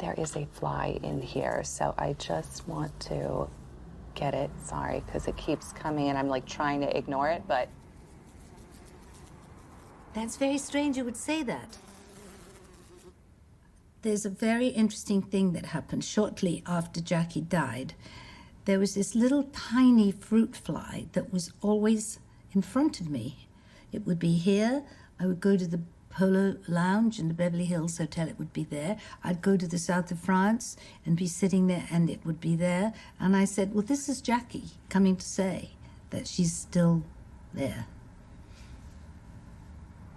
There is a fly in here, so I just want to get it. Sorry, because it keeps coming and I'm like trying to ignore it, but... That's very strange you would say that. There's a very interesting thing that happened shortly after Jackie died. There was this little tiny fruit fly that was always in front of me. It would be here. I would go to the Polo Lounge in the Beverly Hills Hotel, it would be there. I'd go to the south of France and be sitting there and it would be there. And I said, well, this is Jackie coming to say that she's still there.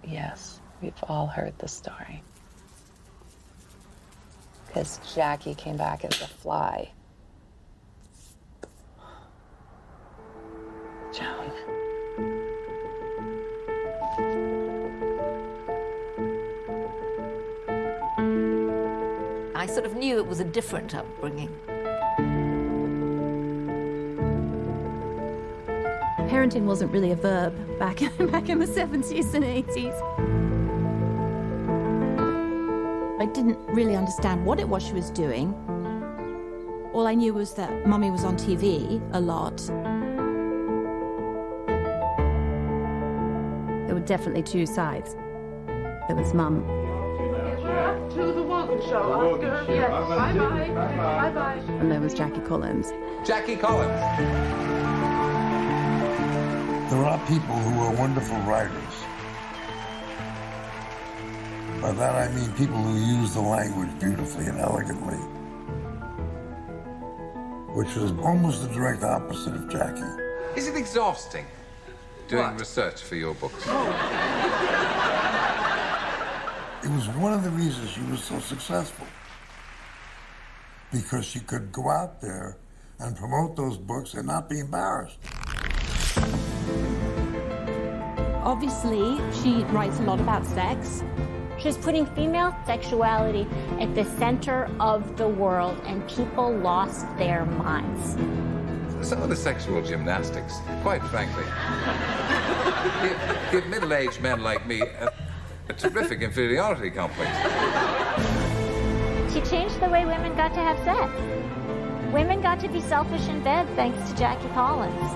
Yes, we've all heard the story. Because Jackie came back as a fly. Joan. I sort of knew it was a different upbringing. Parenting wasn't really a verb back in the 70s and 80s. I didn't really understand what it was she was doing. All I knew was that Mummy was on TV a lot. There were definitely two sides. There was Mum. To the Wogan Show, Oscar. Yes. Bye-bye. Bye-bye. And there was Jackie Collins. Jackie Collins. There are people who are wonderful writers. By that I mean people who use the language beautifully and elegantly, which was almost the direct opposite of Jackie. Is it exhausting doing research for your books? It was one of the reasons she was so successful, because she could go out there and promote those books and not be embarrassed. Obviously, she writes a lot about sex. She's putting female sexuality at the center of the world, and people lost their minds. Some of the sexual gymnastics, quite frankly, give middle-aged men like me a terrific inferiority complex. She changed the way women got to have sex. Women got to be selfish in bed thanks to Jackie Collins.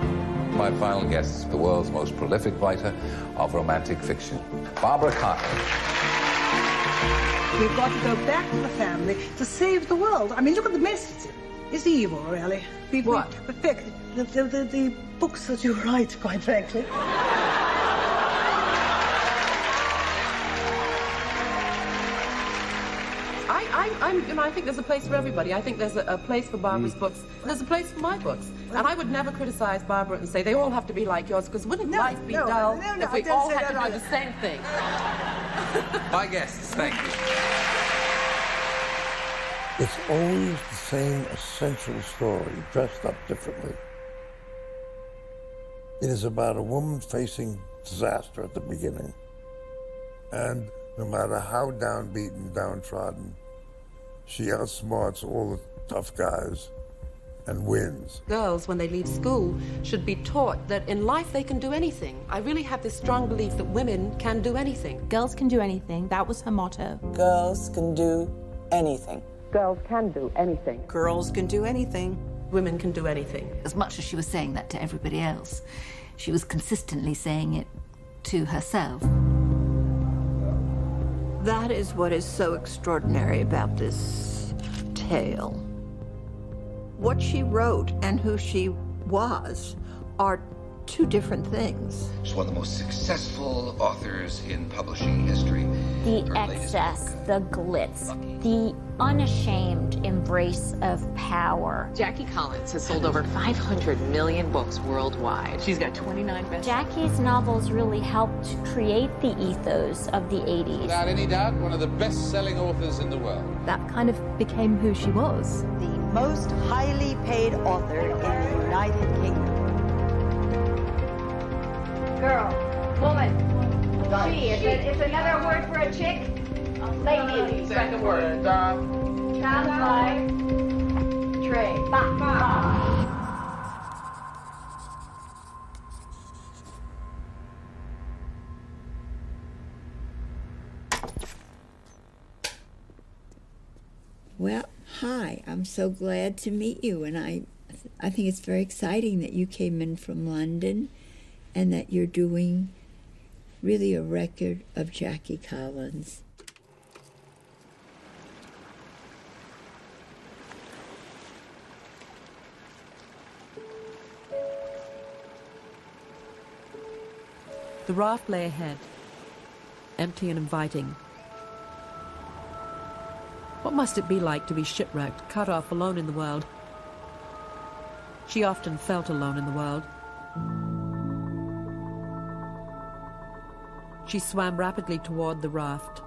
My final guest is the world's most prolific writer of romantic fiction, Barbara Cartland. We've got to go back to the family to save the world. I mean, look at the mess it's in. It's evil, really. What? The books that you write, quite frankly. I think there's a place for everybody. I think there's a place for Barbara's books. There's a place for my books. And I would never criticize Barbara and say they all have to be like yours, because wouldn't life be dull if we all had to do the same thing? My guests, thank you. It's always the same essential story, dressed up differently. It is about a woman facing disaster at the beginning. And no matter how downbeaten, downtrodden, she outsmarts all the tough guys and wins. Girls, when they leave school, should be taught that in life they can do anything. I really have this strong belief that women can do anything. Girls can do anything. That was her motto. Girls can do anything. Girls can do anything. Girls can do anything. Women can do anything. As much as she was saying that to everybody else, she was consistently saying it to herself. That is what is so extraordinary about this tale. What she wrote and who she was are two different things. She's one of the most successful authors in publishing history. The excess, the glitz, the unashamed embrace of power. Jackie Collins has sold over 500 million books worldwide. She's got 29 bestsellers. Jackie's novels really helped create the ethos of the 80s. Without any doubt, one of the best-selling authors in the world. That kind of became who she was. The most highly paid author in the United Kingdom. Girl, woman, she. It's another word for a chick. Lady. Second word. Sounds like tray. Well, I'm so glad to meet you, and I think it's very exciting that you came in from London and that you're doing really a record of Jackie Collins. The raft lay ahead, empty and inviting. What must it be like to be shipwrecked, cut off, alone in the world? She often felt alone in the world. She swam rapidly toward the raft.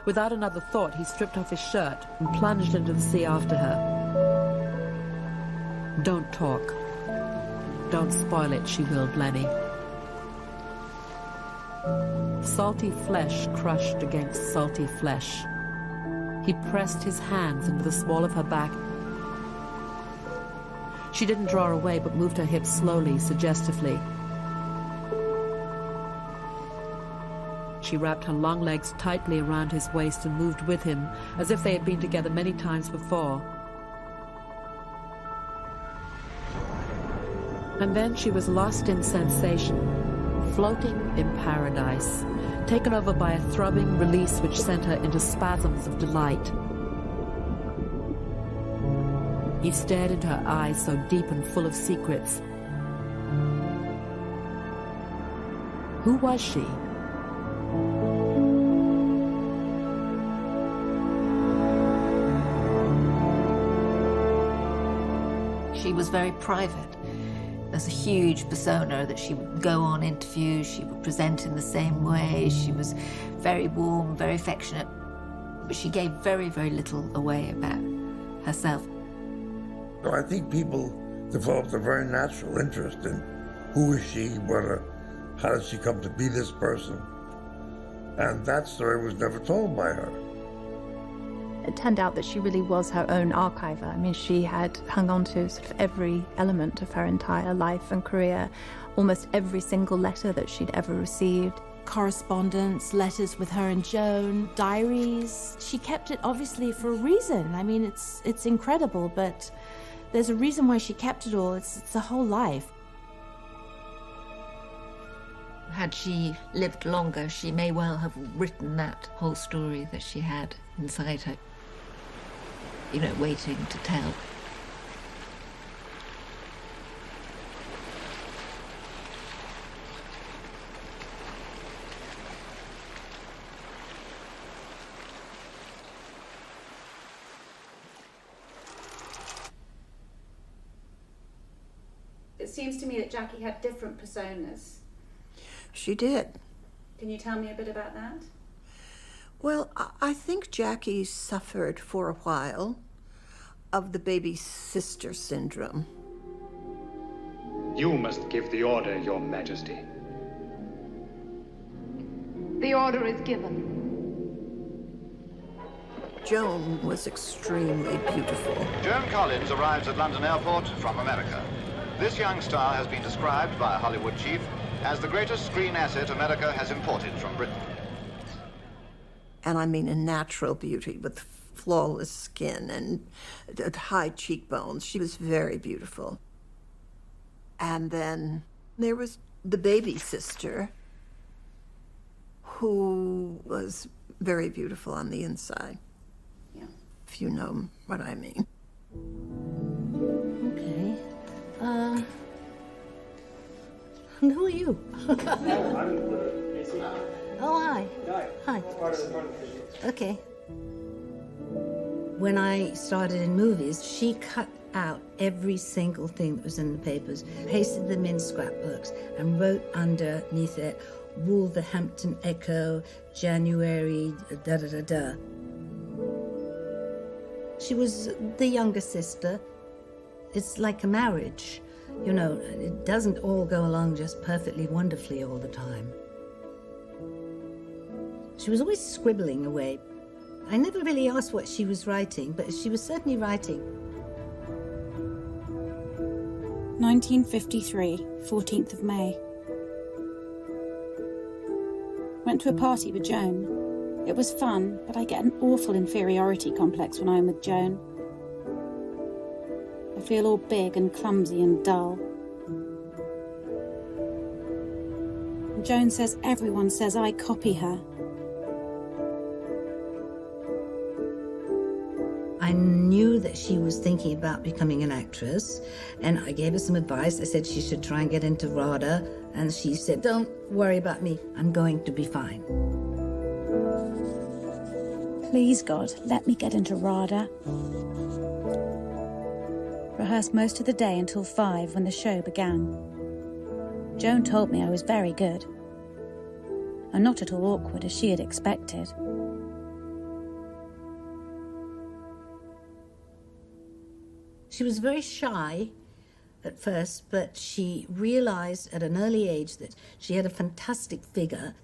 Without another thought, he stripped off his shirt and plunged into the sea after her. "Don't talk. Don't spoil it," she willed Lenny. Salty flesh crushed against salty flesh. He pressed his hands into the small of her back. She didn't draw away, but moved her hips slowly, suggestively. She wrapped her long legs tightly around his waist and moved with him, as if they had been together many times before. And then she was lost in sensation, floating in paradise, taken over by a throbbing release which sent her into spasms of delight. He stared into her eyes so deep and full of secrets. Who was she? She was very private. There's a huge persona that she would go on interviews, she would present in the same way, she was very warm, very affectionate, but she gave very, very little away about herself. So I think people developed a very natural interest in who is she, how did she come to be this person? And that story was never told by her. It turned out that she really was her own archiver. I mean, she had hung on to sort of every element of her entire life and career, almost every single letter that she'd ever received. Correspondence, letters with her and Joan, diaries. She kept it obviously for a reason. I mean, it's incredible, but there's a reason why she kept it all. It's a whole life. Had she lived longer, she may well have written that whole story that she had inside her, you know, waiting to tell. It seems to me that Jackie had different personas. She did. Can you tell me a bit about that? Well, I think Jackie suffered for a while of the baby sister syndrome. You must give the order, Your Majesty. The order is given. Joan was extremely beautiful. Joan Collins arrives at London Airport from America. This young star has been described by a Hollywood chief as the greatest screen asset America has imported from Britain. And I mean a natural beauty with flawless skin and high cheekbones. She was very beautiful. And then there was the baby sister, who was very beautiful on the inside. Yeah. If you know what I mean. Okay. Who are you? Oh, hi. Hi. Okay. When I started in movies, she cut out every single thing that was in the papers, pasted them in scrapbooks, and wrote underneath it, Wolverhampton Echo, January, da-da-da-da. She was the younger sister. It's like a marriage. You know, it doesn't all go along just perfectly wonderfully all the time. She was always scribbling away. I never really asked what she was writing, but she was certainly writing. 1953, 14th of May. Went to a party with Joan. It was fun, but I get an awful inferiority complex when I'm with Joan. I feel all big and clumsy and dull. And Joan says everyone says I copy her. I knew that she was thinking about becoming an actress, and I gave her some advice. I said she should try and get into RADA, and she said, "Don't worry about me, I'm going to be fine." Please, God, let me get into RADA. Rehearsed most of the day until 5 when the show began. Joan told me I was very good. I'm not at all awkward as she had expected. She was very shy at first, but she realized at an early age that she had a fantastic figure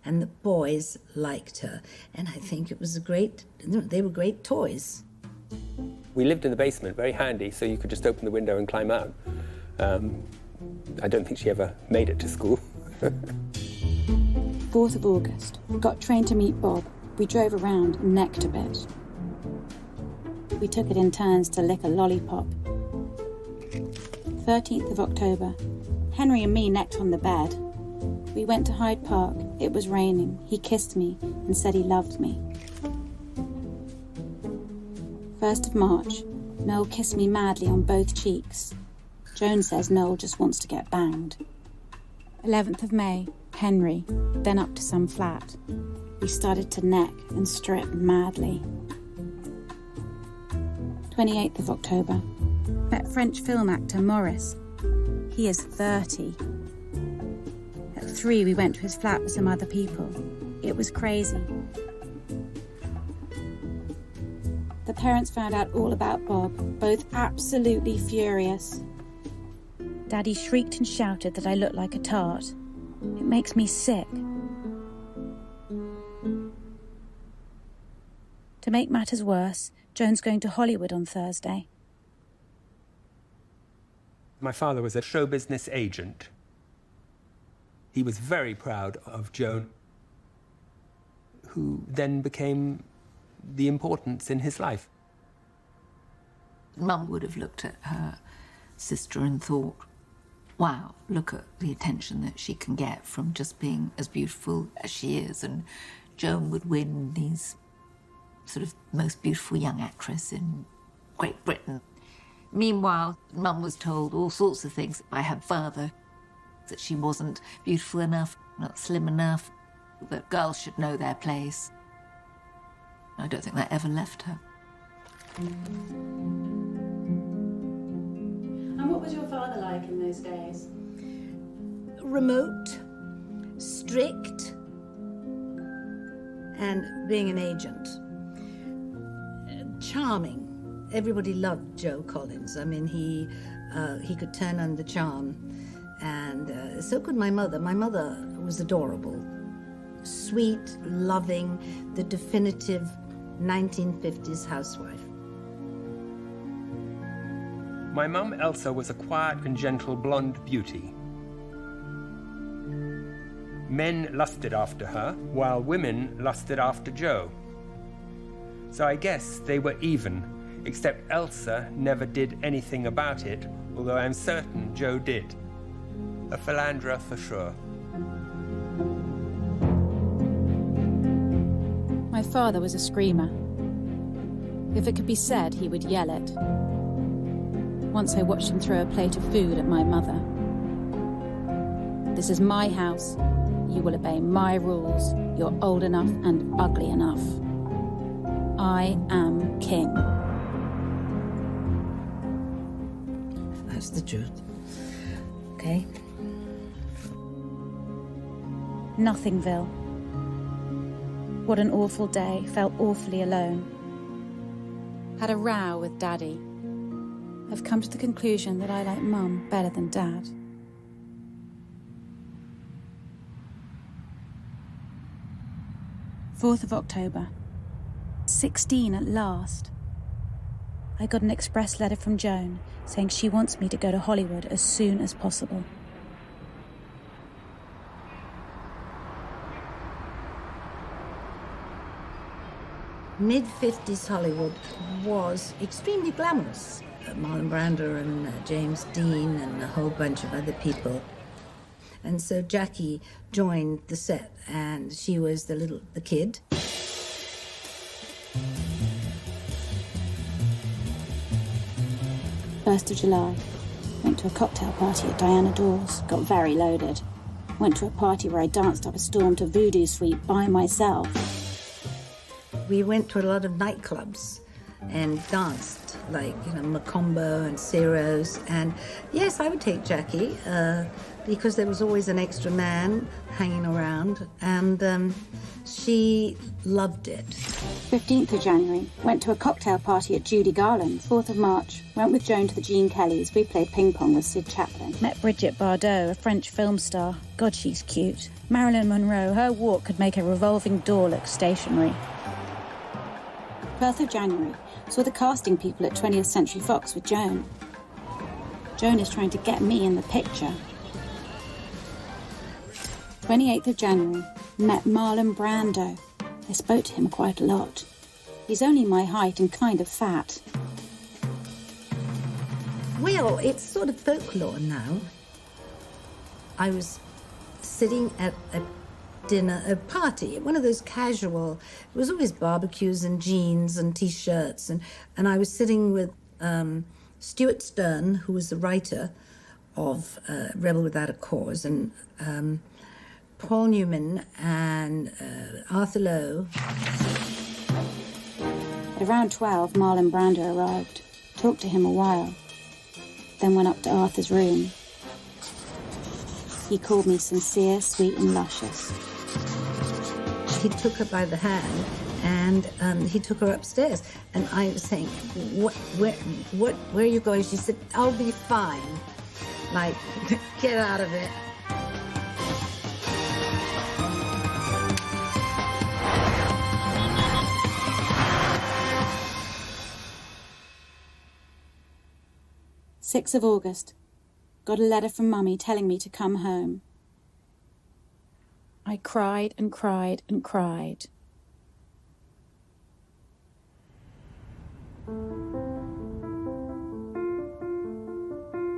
and the boys liked her. And I think it was they were great toys. We lived in the basement, very handy, so you could just open the window and climb out. I don't think she ever made it to school. 4th of August. Got trained to meet Bob. We drove around and necked a bit. We took it in turns to lick a lollipop. 13th of October. Henry and me necked on the bed. We went to Hyde Park. It was raining. He kissed me and said he loved me. 1st of March. Noel kissed me madly on both cheeks. Joan says Noel just wants to get banged. 11th of May. Henry, then up to some flat. We started to neck and strip madly. 28th of October. Met French film actor Maurice. He is 30. At 3 we went to his flat with some other people. It was crazy. The parents found out all about Bob, both absolutely furious. Daddy shrieked and shouted that I looked like a tart. It makes me sick. To make matters worse, Joan's going to Hollywood on Thursday. My father was a show business agent. He was very proud of Joan, who then became the importance in his life. Mum would have looked at her sister and thought, wow, look at the attention that she can get from just being as beautiful as she is. And Joan would win these sort of most beautiful young actress in Great Britain. Meanwhile, Mum was told all sorts of things by her father, that she wasn't beautiful enough, not slim enough, that girls should know their place. I don't think that ever left her. And what was your father like in those days? Remote, strict, and being an agent. Charming. Everybody loved Joe Collins. I mean, he could turn on the charm. And so could my mother. My mother was adorable. Sweet, loving, the definitive 1950s housewife. My mum, Elsa, was a quiet and gentle blonde beauty. Men lusted after her, while women lusted after Joe. So I guess they were even, except Elsa never did anything about it, although I'm certain Joe did. A philanderer for sure. My father was a screamer. If it could be said, he would yell it. Once I watched him throw a plate of food at my mother. This is my house. You will obey my rules. You're old enough and ugly enough. I am king. That's the truth. Okay? Nothingville. What an awful day. Felt awfully alone. Had a row with Daddy. I've come to the conclusion that I like Mum better than Dad. Fourth of October. 16 at last. I got an express letter from Joan saying she wants me to go to Hollywood as soon as possible. Mid-50s Hollywood was extremely glamorous. Marlon Brando and James Dean and a whole bunch of other people. And so Jackie joined the set, and she was the kid. 1st of July. Went to a cocktail party at Diana Dawes. Got very loaded. Went to a party where I danced up a storm to Voodoo Suite by myself. We went to a lot of nightclubs and danced, like, Macombo and Ciro's. And yes, I would take Jackie because there was always an extra man hanging around, and she loved it. 15th of January, went to a cocktail party at Judy Garland's. 4th of March, went with Joan to the Gene Kellys. We played ping pong with Sid Chaplin. Met Brigitte Bardot, a French film star. God, she's cute. Marilyn Monroe, her walk could make a revolving door look stationary. 12th of January, saw the casting people at 20th Century Fox with Joan. Joan is trying to get me in the picture. 28th of January, met Marlon Brando. I spoke to him quite a lot. He's only my height and kind of fat. Well, it's sort of folklore now. I was sitting at a party, one of those casual, it was always barbecues and jeans and T-shirts, and I was sitting with Stuart Stern, who was the writer of Rebel Without a Cause, and Paul Newman and Arthur Lowe. At around 12, Marlon Brando arrived. Talked to him a while, then went up to Arthur's room. He called me sincere, sweet and luscious. He took her by the hand and he took her upstairs. And I was saying, where are you going? She said, I'll be fine. Like, get out of it. Sixth of August. Got a letter from Mummy telling me to come home. I cried and cried and cried.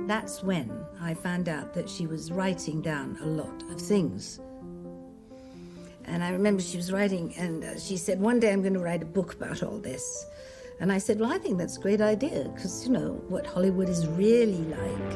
That's when I found out that she was writing down a lot of things. And I remember she was writing, and she said, one day I'm going to write a book about all this. And I said, well, I think that's a great idea, because, what Hollywood is really like.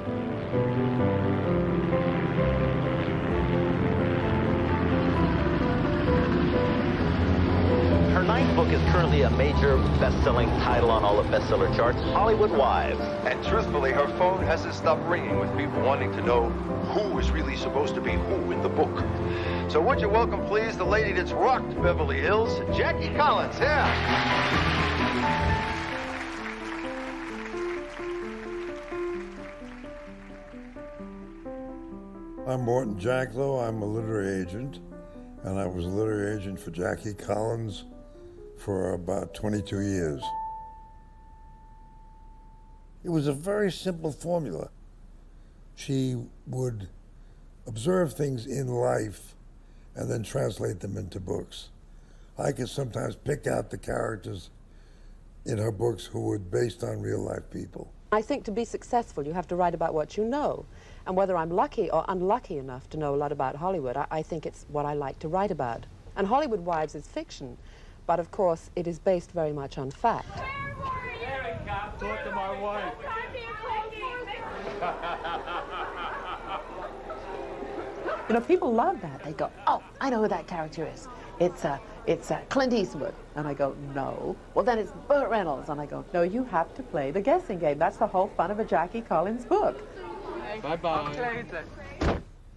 Her ninth book is currently a major best-selling title on all the bestseller charts, Hollywood Wives. And truthfully, her phone hasn't stopped ringing with people wanting to know who is really supposed to be who in the book. So would you welcome, please, the lady that's rocked Beverly Hills, Jackie Collins. Yeah. I'm Morton Jacklow. I'm a literary agent, and I was a literary agent for Jackie Collins for about 22 years. It was a very simple formula. She would observe things in life and then translate them into books. I could sometimes pick out the characters in her books who were based on real life people. I think to be successful, you have to write about what you know. And whether I'm lucky or unlucky enough to know a lot about Hollywood, I think it's what I like to write about. And Hollywood Wives is fiction, but of course it is based very much on fact. Talk to my wife. People love that. They go, oh, I know who that character is. It's Clint Eastwood. And I go, no. Well, then it's Burt Reynolds. And I go, no, you have to play the guessing game. That's the whole fun of a Jackie Collins book. Bye-bye.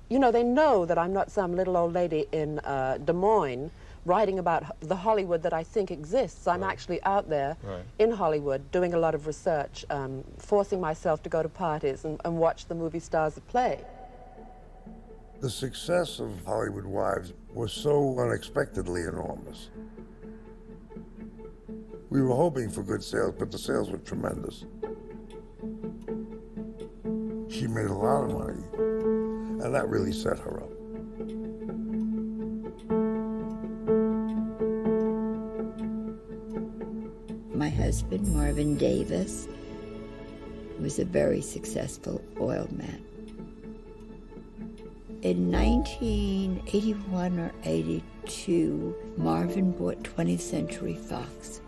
They know that I'm not some little old lady in Des Moines writing about the Hollywood that I think exists. I'm actually out there in Hollywood doing a lot of research, forcing myself to go to parties and watch the movie stars at play. The success of Hollywood Wives was so unexpectedly enormous. We were hoping for good sales, but the sales were tremendous. She made a lot of money, and that really set her up. husband, Marvin Davis, was a very successful oil man. In 1981 or 82, Marvin bought 20th Century Fox.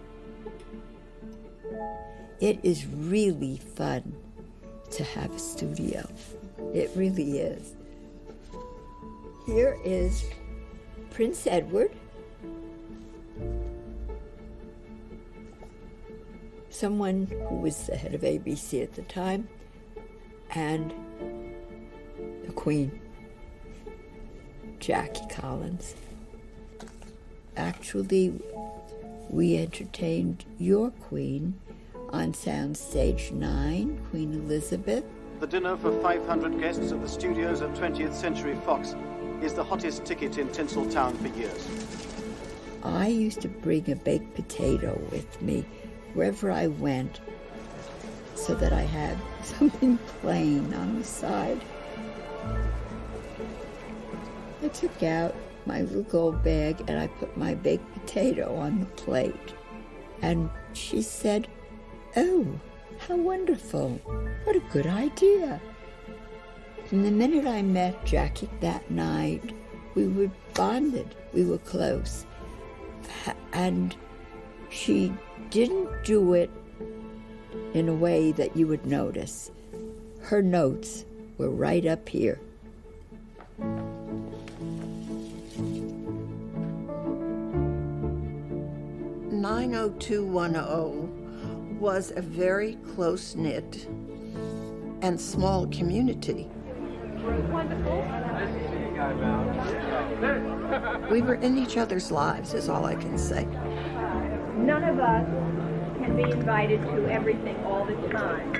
It is really fun to have a studio. It really is. Here is Prince Edward, someone who was the head of ABC at the time, and the Queen, Jackie Collins. Actually, we entertained your Queen on Soundstage 9, Queen Elizabeth. The dinner for 500 guests at the studios at 20th Century Fox is the hottest ticket in Tinseltown for years. I used to bring a baked potato with me wherever I went so that I had something plain on the side. I took out my little gold bag and I put my baked potato on the plate. And she said, "Oh, how wonderful. What a good idea." From the minute I met Jackie that night, we were bonded. We were close. And she didn't do it in a way that you would notice. Her notes were right up here. "90210" was a very close-knit and small community. We were in each other's lives, is all I can say. None of us can be invited to everything all the time.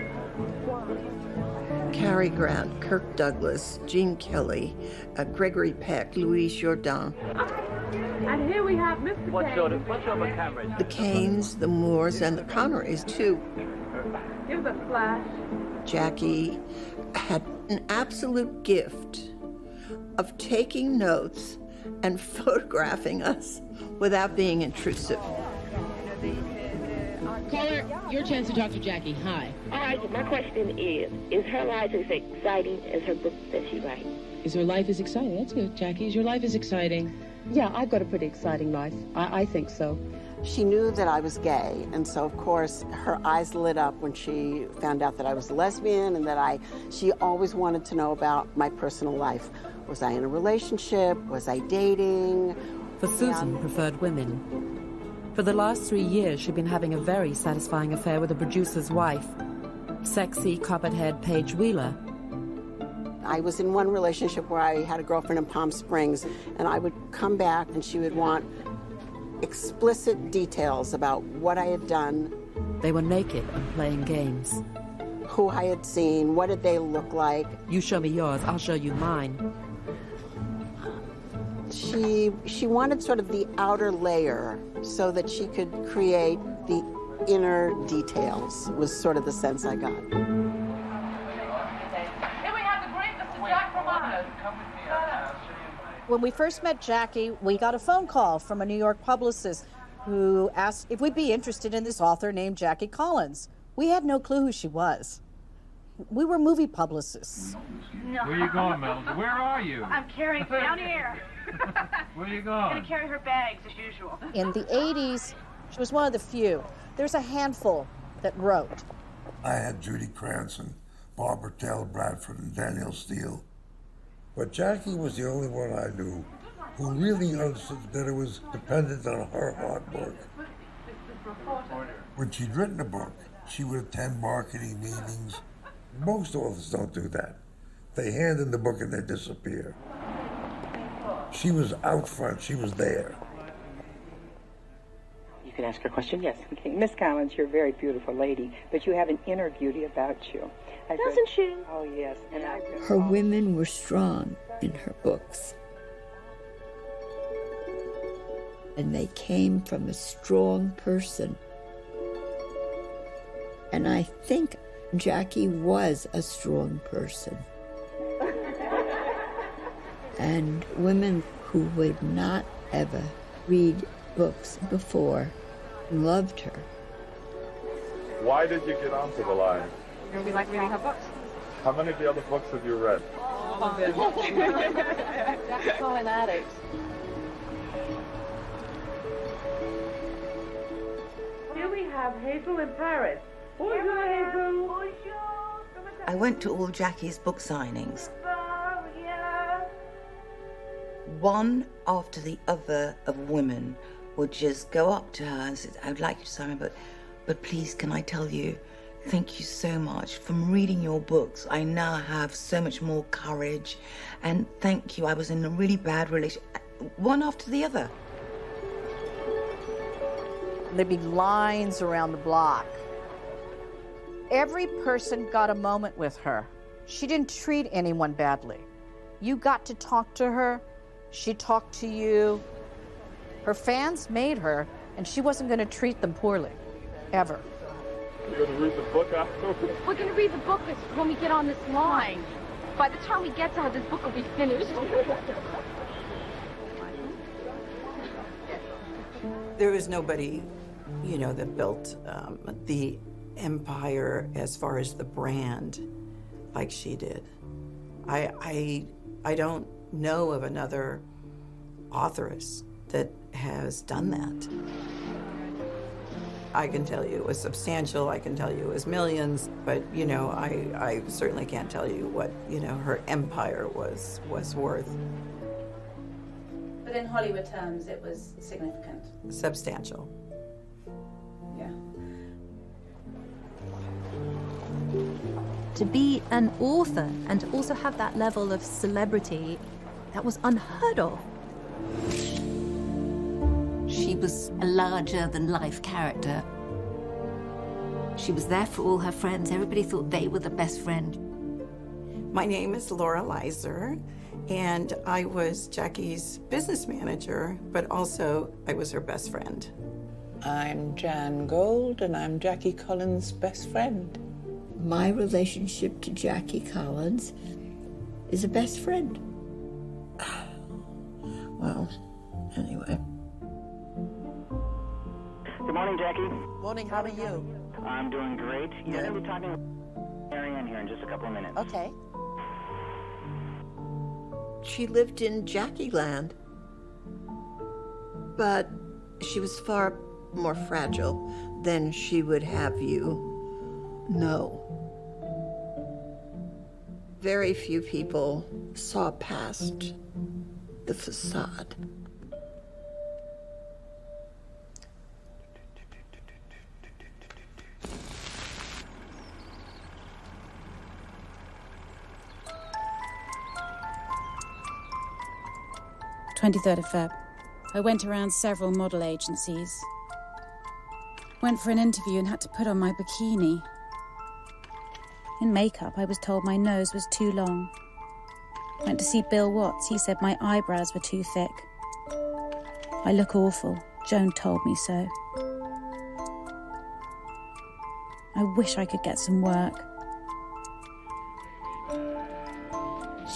Cary Grant, Kirk Douglas, Gene Kelly, Gregory Peck, Louise Jourdan. And here we have Mr. What's your camera? The Canes, the Moores, and the Connerys, too. Give the flash. Jackie had an absolute gift of taking notes and photographing us without being intrusive. Caller, your chance to talk to Jackie. Hi. All right, my question is her life as exciting as her book that she writes? Is her life as exciting? That's good, Jackie. Is your life as exciting? Yeah, I've got a pretty exciting life. I think so. She knew that I was gay, and so of course her eyes lit up when she found out that I was a lesbian and that she always wanted to know about my personal life. Was I in a relationship? Was I dating? For Susan preferred women. For the last 3 years, she'd been having a very satisfying affair with a producer's wife, sexy, copperhead Paige Wheeler. I was in one relationship where I had a girlfriend in Palm Springs, and I would come back and she would want explicit details about what I had done. They were naked and playing games. Who I had seen, what did they look like. You show me yours, I'll show you mine. She wanted sort of the outer layer so that she could create the inner details, was sort of the sense I got. Here we have the great Mr. Jack Romano. When we first met Jackie, we got a phone call from a New York publicist who asked if we'd be interested in this author named Jackie Collins. We had no clue who she was. We were movie publicists. No. Where you going, Melda? Where are you? I'm carrying down here. Where you I'm going? going to carry her bags as usual. In the 80s, she was one of the few. There's a handful that wrote. I had Judy Cranston, Barbara Taylor Bradford, and Danielle Steele. But Jackie was the only one I knew who really understood that it was dependent on her hard work. When she'd written a book, she would attend marketing meetings. Most authors don't do that. They hand in the book and they disappear. She was out front. She was there. You can ask her a question? Yes. Okay. Miss Collins, you're a very beautiful lady, but you have an inner beauty about you. Doesn't she? Oh, yes. And her women were strong in her books. And they came from a strong person. And I think Jackie was a strong person. And women who would not ever read books before loved her. Why did you get onto the line? We like reading her books. How many of the other books have you read? All of it. Jack's an addict. Here we have Hazel in Paris. Bonjour, Hazel. I went to all Jackie's book signings. One after the other of women would just go up to her and say, I would like you to sign my book, but please can I tell you, thank you so much. From reading your books, I now have so much more courage, and thank you. I was in a really bad relationship. One after the other. There'd be lines around the block. Every person got a moment with her. She didn't treat anyone badly. You got to talk to her. She talked to you. Her fans made her, and she wasn't going to treat them poorly, ever. You're going to read the book afterwards? We're going to read the book when we get on this line. By the time we get to her, this book will be finished. There was nobody, that built the empire as far as the brand like she did. I don't know of another authoress that has done that. I can tell you it was substantial, I can tell you it was millions, but I certainly can't tell you what her empire was worth. But in Hollywood terms, it was significant. Substantial. Yeah. To be an author and to also have that level of celebrity, that was unheard of. She was a larger-than-life character. She was there for all her friends. Everybody thought they were the best friend. My name is Laura Leiser, and I was Jackie's business manager, but also I was her best friend. I'm Jan Gold, and I'm Jackie Collins' best friend. My relationship to Jackie Collins is a best friend. Well, anyway. Good morning, Jackie. Morning, how are you? I'm doing great. You're going to be talking with Marianne here in just a couple of minutes. Okay. She lived in Jackie Land, but she was far more fragile than she would have you know. Very few people saw past the facade. "23rd of Feb. I went around several model agencies. Went for an interview and had to put on my bikini. In makeup, I was told my nose was too long. Went to see Bill Watts. He said my eyebrows were too thick. I look awful. Joan told me so. I wish I could get some work.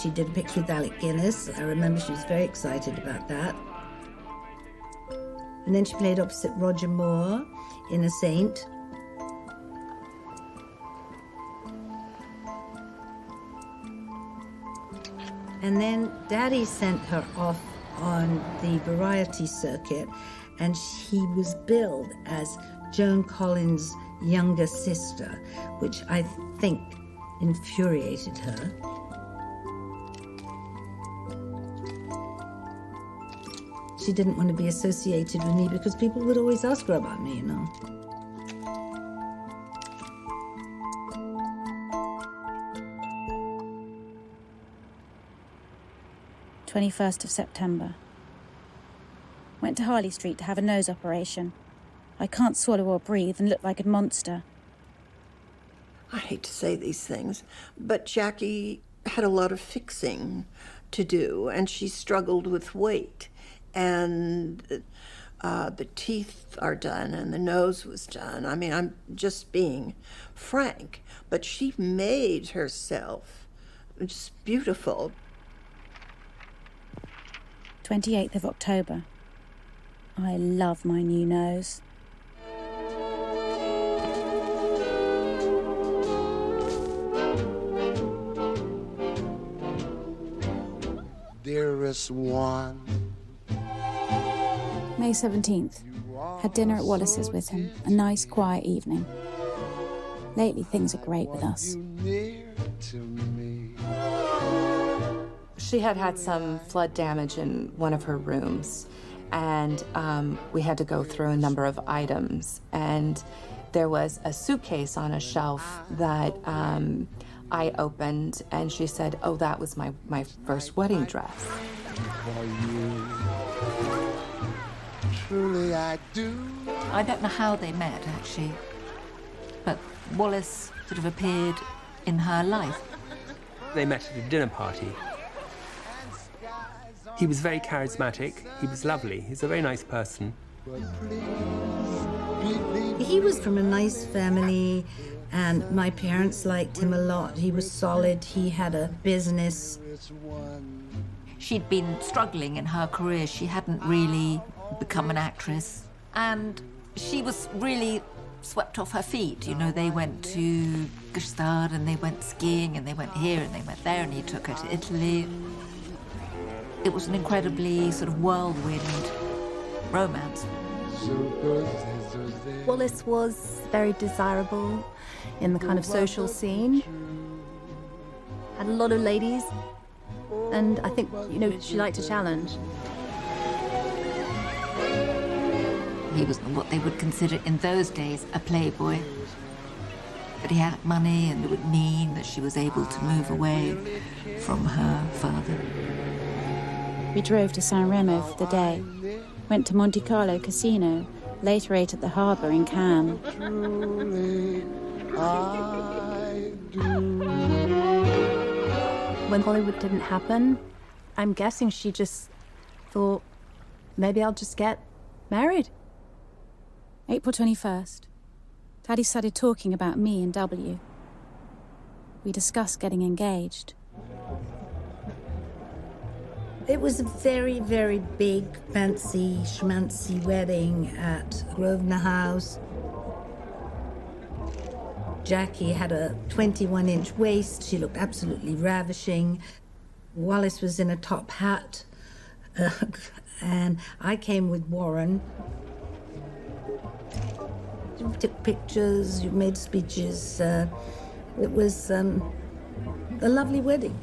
She did a picture with Alec Guinness. I remember she was very excited about that. And then she played opposite Roger Moore in A Saint. And then Daddy sent her off on the variety circuit, and he was billed as Joan Collins' younger sister, which I think infuriated her. She didn't want to be associated with me because people would always ask her about me, 21st of September. Went to Harley Street to have a nose operation. I can't swallow or breathe and look like a monster. I hate to say these things, but Jackie had a lot of fixing to do, and she struggled with weight. And the teeth are done, and the nose was done. I mean, I'm just being frank, but she made herself just beautiful. 28th of October. I love my new nose. just one. May 17th. Had dinner at Wallace's with him. A nice, quiet evening. Lately, things are great with us. She had had some flood damage in one of her rooms, and we had to go through a number of items. And there was a suitcase on a shelf that I opened, and she said, "Oh, that was my first wedding dress." Truly I do. I don't know how they met, actually, but Wallace sort of appeared in her life. They met at a dinner party. He was very charismatic. He was lovely. He's a very nice person. He was from a nice family, and my parents liked him a lot. He was solid. He had a business. She'd been struggling in her career. She hadn't really become an actress, and she was really swept off her feet. You know, they went to Gstaad, and they went skiing, and they went here, and they went there, and he took her to Italy. It was an incredibly sort of whirlwind romance. Wallace was very desirable in the kind of social scene. Had a lot of ladies, and I think, you know, she liked a challenge. He was what they would consider in those days a playboy. But he had money, and it would mean that she was able to move away from her father. We drove to San Remo for the day, went to Monte Carlo Casino, later ate at the harbour in Cannes. When Hollywood didn't happen, I'm guessing she just thought, maybe I'll just get married. April 21st. Daddy started talking about me and W. We discussed getting engaged. It was a very, very big, fancy, schmancy wedding at Grosvenor House. Jackie had a 21-inch waist. She looked absolutely ravishing. Wallace was in a top hat. And I came with Warren. We took pictures, we made speeches. It was a lovely wedding.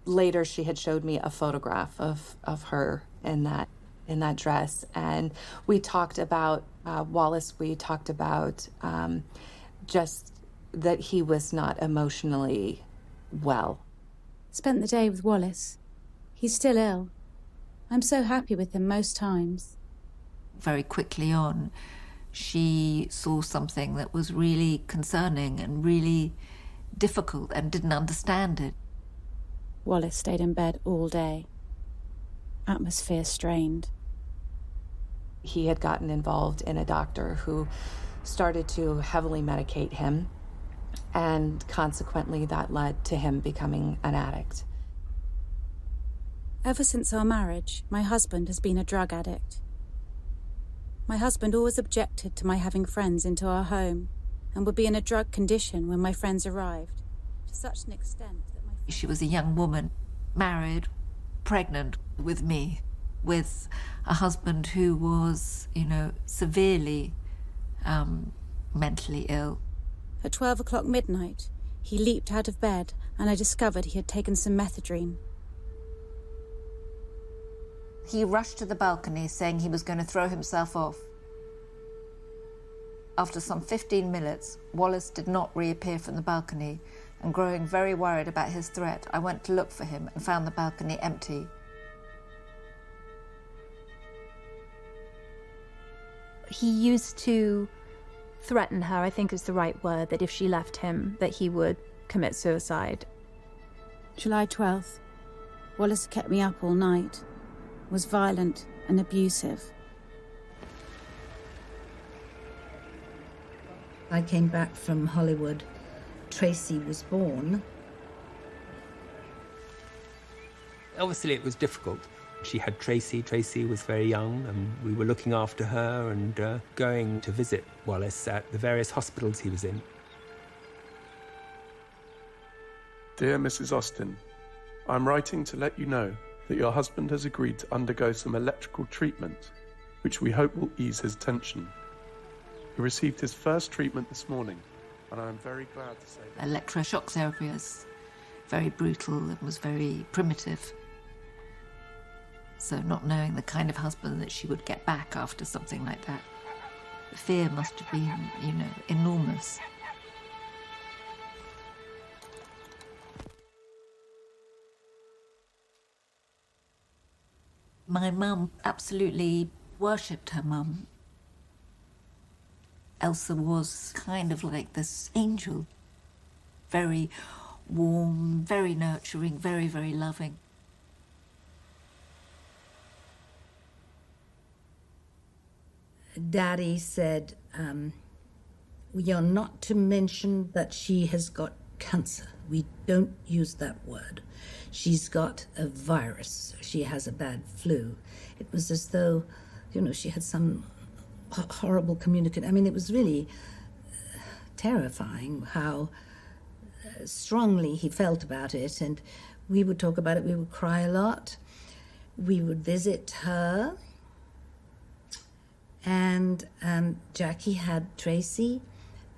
Later, she had showed me a photograph of her in that dress, and we talked about Wallace. We talked about just that he was not emotionally well. Spent the day with Wallace. He's still ill. I'm so happy with him most times. Very quickly on, she saw something that was really concerning and really difficult and didn't understand it. Wallace stayed in bed all day. Atmosphere strained. He had gotten involved in a doctor who started to heavily medicate him, and consequently that led to him becoming an addict. Ever since our marriage, my husband has been a drug addict. My husband always objected to my having friends into our home and would be in a drug condition when my friends arrived, to such an extent that She was a young woman, married, pregnant with me, with a husband who was, you know, severely mentally ill. At 12 o'clock midnight, he leaped out of bed and I discovered he had taken some methadone. He rushed to the balcony saying he was going to throw himself off. After some 15 minutes, Wallace did not reappear from the balcony, and growing very worried about his threat, I went to look for him and found the balcony empty. He used to threaten her, I think is the right word, that if she left him, that he would commit suicide. July 12th. Wallace kept me up all night, was violent and abusive. I came back from Hollywood. Tracy was born. Obviously, it was difficult. She had Tracy. Tracy was very young, and we were looking after her and going to visit Wallace at the various hospitals he was in. Dear Mrs. Austin, I'm writing to let you know that your husband has agreed to undergo some electrical treatment, which we hope will ease his tension. He received his first treatment this morning, and I am very glad to say that. Electroshock therapy was very brutal and was very primitive. So not knowing the kind of husband that she would get back after something like that, the fear must have been, enormous. My mum absolutely worshipped her mum. Elsa was kind of like this angel, very warm, very nurturing, very, very loving. Daddy said, we are not to mention that she has got cancer. We don't use that word. She's got a virus. She has a bad flu. It was as though, she had some horrible communicant. I mean, it was really terrifying how strongly he felt about it. And we would talk about it. We would cry a lot. We would visit her. And Jackie had Tracy,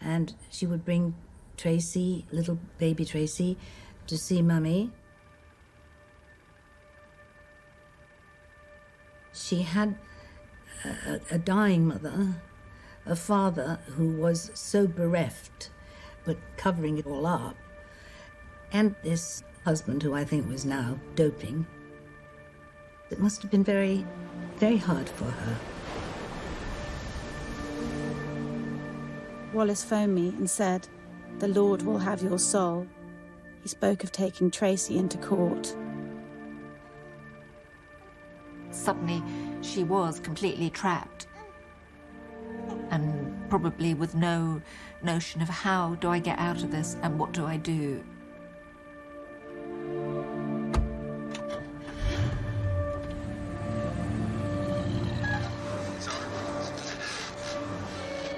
and she would bring Tracy, little baby Tracy, to see Mummy. She had a dying mother, a father who was so bereft, but covering it all up, and this husband who I think was now doping. It must have been very, very hard for her. Wallace phoned me and said, "The Lord will have your soul." He spoke of taking Tracy into court. Suddenly, she was completely trapped, and probably with no notion of how do I get out of this and what do I do.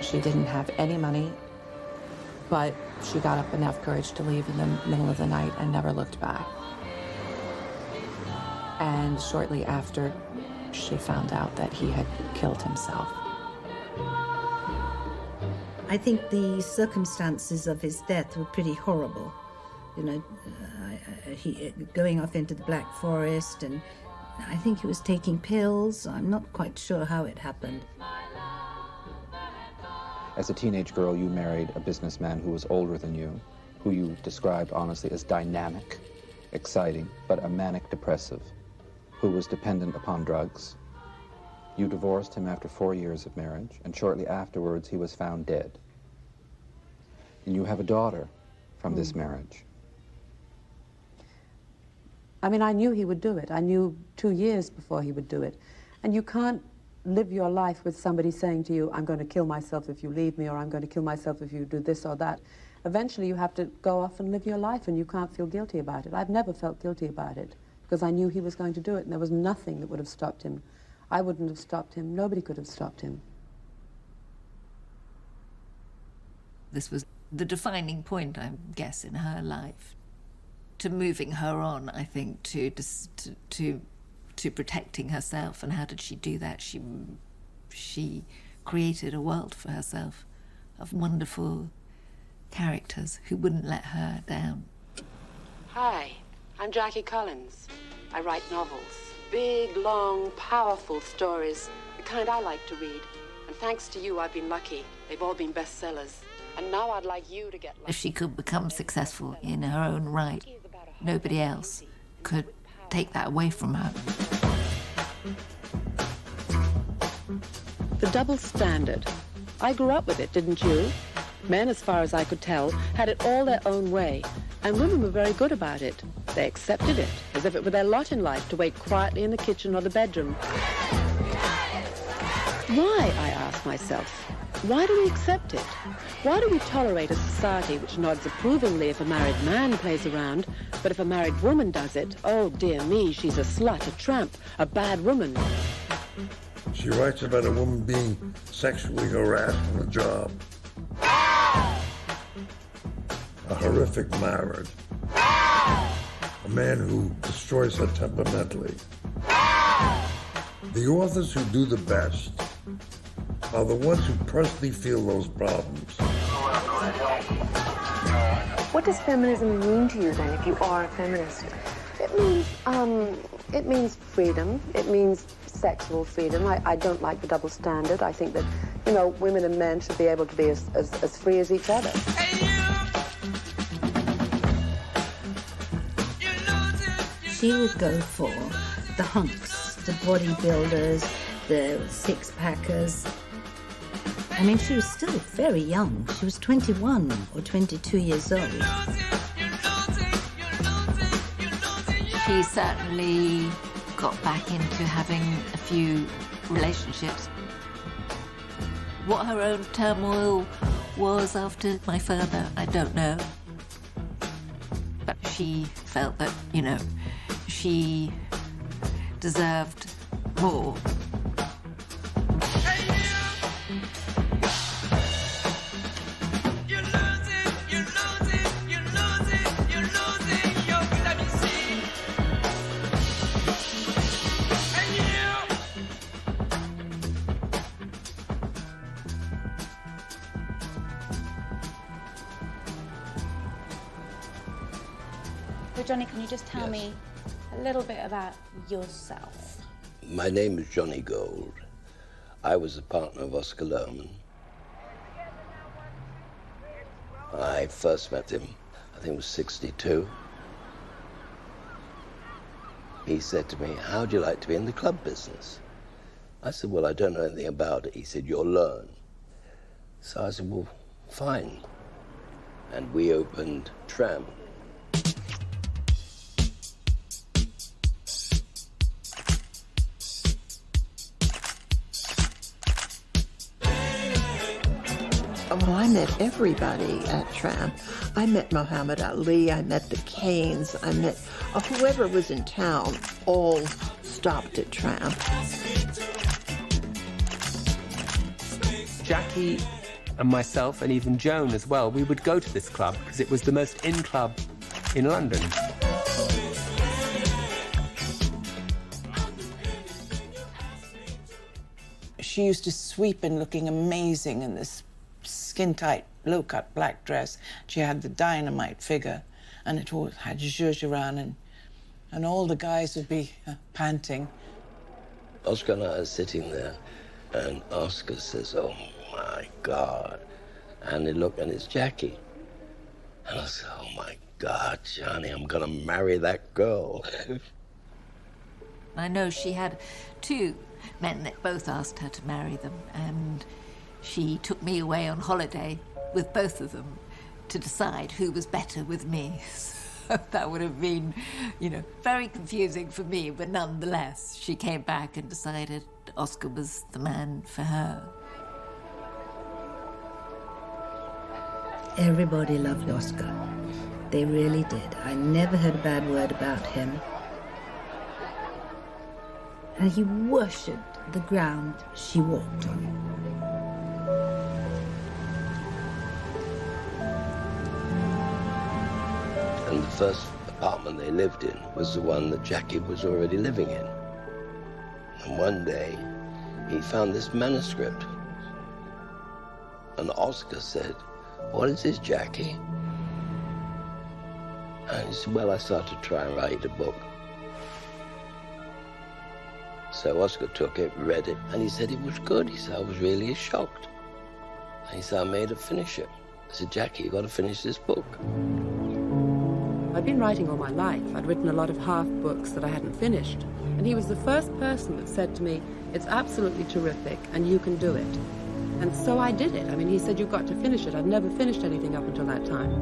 She didn't have any money, but she got up enough courage to leave in the middle of the night and never looked back. And shortly after, she found out that he had killed himself. I think the circumstances of his death were pretty horrible. He going off into the Black Forest, and I think he was taking pills. I'm not quite sure how it happened. As a teenage girl, you married a businessman who was older than you, who you described honestly as dynamic, exciting, but a manic depressive, who was dependent upon drugs. You divorced him after 4 years of marriage, and shortly afterwards he was found dead. And you have a daughter from this marriage. I mean, I knew he would do it. I knew 2 years before he would do it. And you can't live your life with somebody saying to you, "I'm going to kill myself if you leave me," or "I'm going to kill myself if you do this or that." Eventually you have to go off and live your life, and you can't feel guilty about it. I've never felt guilty about it, because I knew he was going to do it, and there was nothing that would have stopped him. I wouldn't have stopped him. Nobody could have stopped him. This was the defining point, I guess, in her life, to moving her on, I think, to protecting herself. And how did she do that? She created a world for herself of wonderful characters who wouldn't let her down. Hi, I'm Jackie Collins. I write novels. Big, long, powerful stories, the kind I like to read. And thanks to you, I've been lucky. They've all been bestsellers. And now I'd like you to get lucky. If she could become successful in her own right, nobody else could take that away from her. The double standard. I grew up with it, didn't you? Men, as far as I could tell, had it all their own way, and women were very good about it. They accepted it, as if it were their lot in life to wait quietly in the kitchen or the bedroom. Why, I ask myself, why do we accept it? Why do we tolerate a society which nods approvingly if a married man plays around, but if a married woman does it, oh dear me, she's a slut, a tramp, a bad woman. She writes about a woman being sexually harassed on a job. A horrific marriage. a man who destroys her temperamentally. The authors who do the best are the ones who personally feel those problems. What does feminism mean to you then, if you are a feminist? It means freedom. It means sexual freedom. I don't like the double standard. I think that, you know, women and men should be able to be as free as each other. She would go for the hunks, the bodybuilders, the six-packers. I mean, she was still very young. She was 21 or 22 years old. She certainly got back into having a few relationships. What her own turmoil was after my father, I don't know. But she felt that, you know, she deserved more. So Johnny, can you just tell me a little bit about yourself? My name is Johnny Gold. I was a partner of Oscar Lerman. I first met him, I think it was 62. He said to me, "How'd you like to be in the club business?" I said, "Well, I don't know anything about it." He said, "You'll learn." So I said, "Well, fine." And we opened Tram. Well, I met everybody at Tram. I met Muhammad Ali, I met the Canes, I met whoever was in town, all stopped at Tram. Jackie and myself, and even Joan as well, we would go to this club because it was the most in club in London. She used to sweep in looking amazing in this skin-tight, low-cut black dress. She had the dynamite figure, and it all had zhuzh around, and all the guys would be panting. Oscar and I are sitting there, and Oscar says, "Oh my God." And they look, and it's Jackie. And I said, "Oh my God, Johnny, I'm gonna marry that girl." I know she had two men that both asked her to marry them, and she took me away on holiday with both of them to decide who was better with me. So that would have been, you know, very confusing for me, but nonetheless, she came back and decided Oscar was the man for her. Everybody loved Oscar. They really did. I never heard a bad word about him. And he worshipped the ground she walked on. And the first apartment they lived in was the one that Jackie was already living in. And one day, he found this manuscript. And Oscar said, "What is this, Jackie?" And he said, "Well, I started to try and write a book." So Oscar took it, read it, and he said it was good. He said, "I was really shocked." And he said, "I made her finish it." I said, "Jackie, you got to finish this book." I'd been writing all my life. I'd written a lot of half books that I hadn't finished. And he was the first person that said to me, "It's absolutely terrific, and you can do it." And so I did it. I mean, he said, "You've got to finish it." I'd never finished anything up until that time.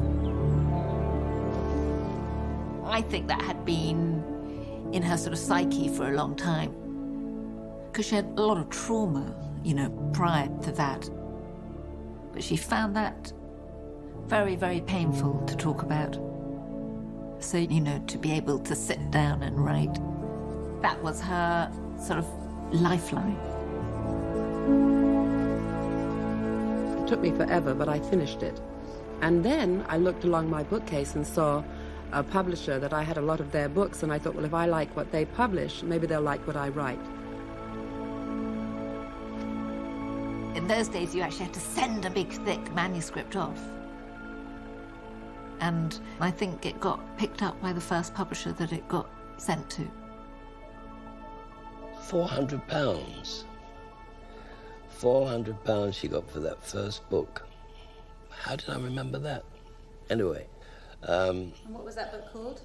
I think that had been in her sort of psyche for a long time, because she had a lot of trauma, you know, prior to that. But she found that very, very painful to talk about. So, you know, to be able to sit down and write, that was her sort of lifeline. It took me forever, but I finished it. And then I looked along my bookcase and saw a publisher that I had a lot of their books, and I thought, well, if I like what they publish, maybe they'll like what I write. In those days, you actually had to send a big, thick manuscript off. And I think it got picked up by the first publisher that it got sent to. £400. £400 she got for that first book. How did I remember that? Anyway. And what was that book called?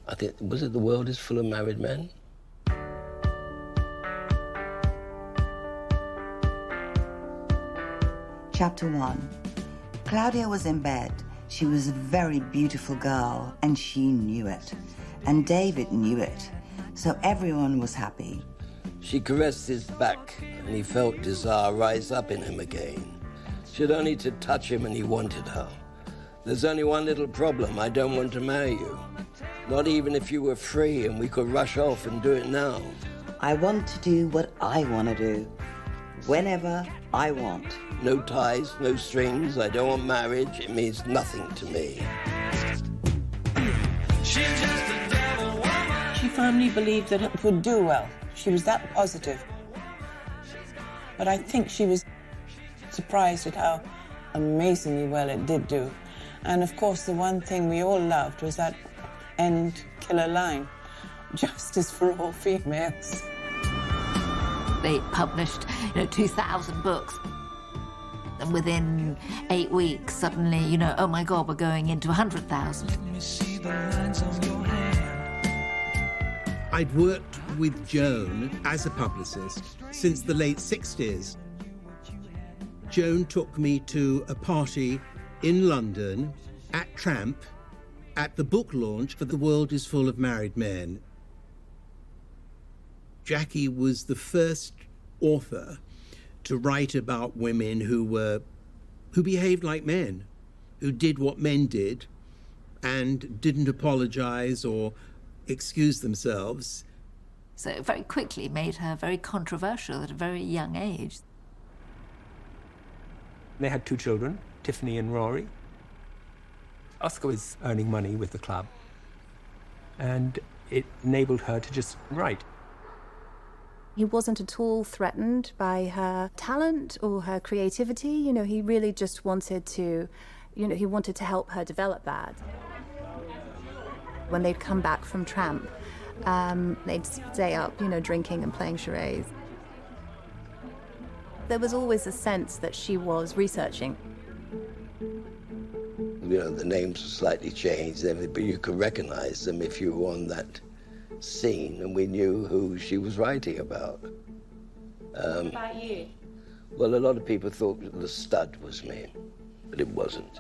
I think, was it The World is Full of Married Men? Chapter 1. Claudia was in bed. She was a very beautiful girl, and she knew it. And David knew it. So everyone was happy. She caressed his back, and he felt desire rise up in him again. She had only to touch him, and he wanted her. There's only one little problem. I don't want to marry you. Not even if you were free and we could rush off and do it now. I want to do what I want to do. Whenever I want. No ties, no strings. I don't want marriage. It means nothing to me. She firmly believed that it would do well. She was that positive. But I think she was surprised at how amazingly well it did do. And of course, the one thing we all loved was that end killer line, justice for all females. They published, 2,000 books. And within 8 weeks, suddenly, oh my God, we're going into 100,000. I'd worked with Joan as a publicist since the late 60s. Joan took me to a party in London at Tramp at the book launch for The World is Full of Married Men. Jackie was the first author to write about women who behaved like men, who did what men did and didn't apologize or excuse themselves. So it very quickly made her very controversial at a very young age. They had 2 children, Tiffany and Rory. Oscar was earning money with the club, and it enabled her to just write. He wasn't at all threatened by her talent or her creativity. He really just wanted to, he wanted to help her develop that. When they'd come back from Tramp, they'd stay up, drinking and playing charades. There was always a sense that she was researching. The names were slightly changed, but you could recognize them if you were on that scene, and we knew who she was writing about. What about you? Well, a lot of people thought the stud was me, but it wasn't.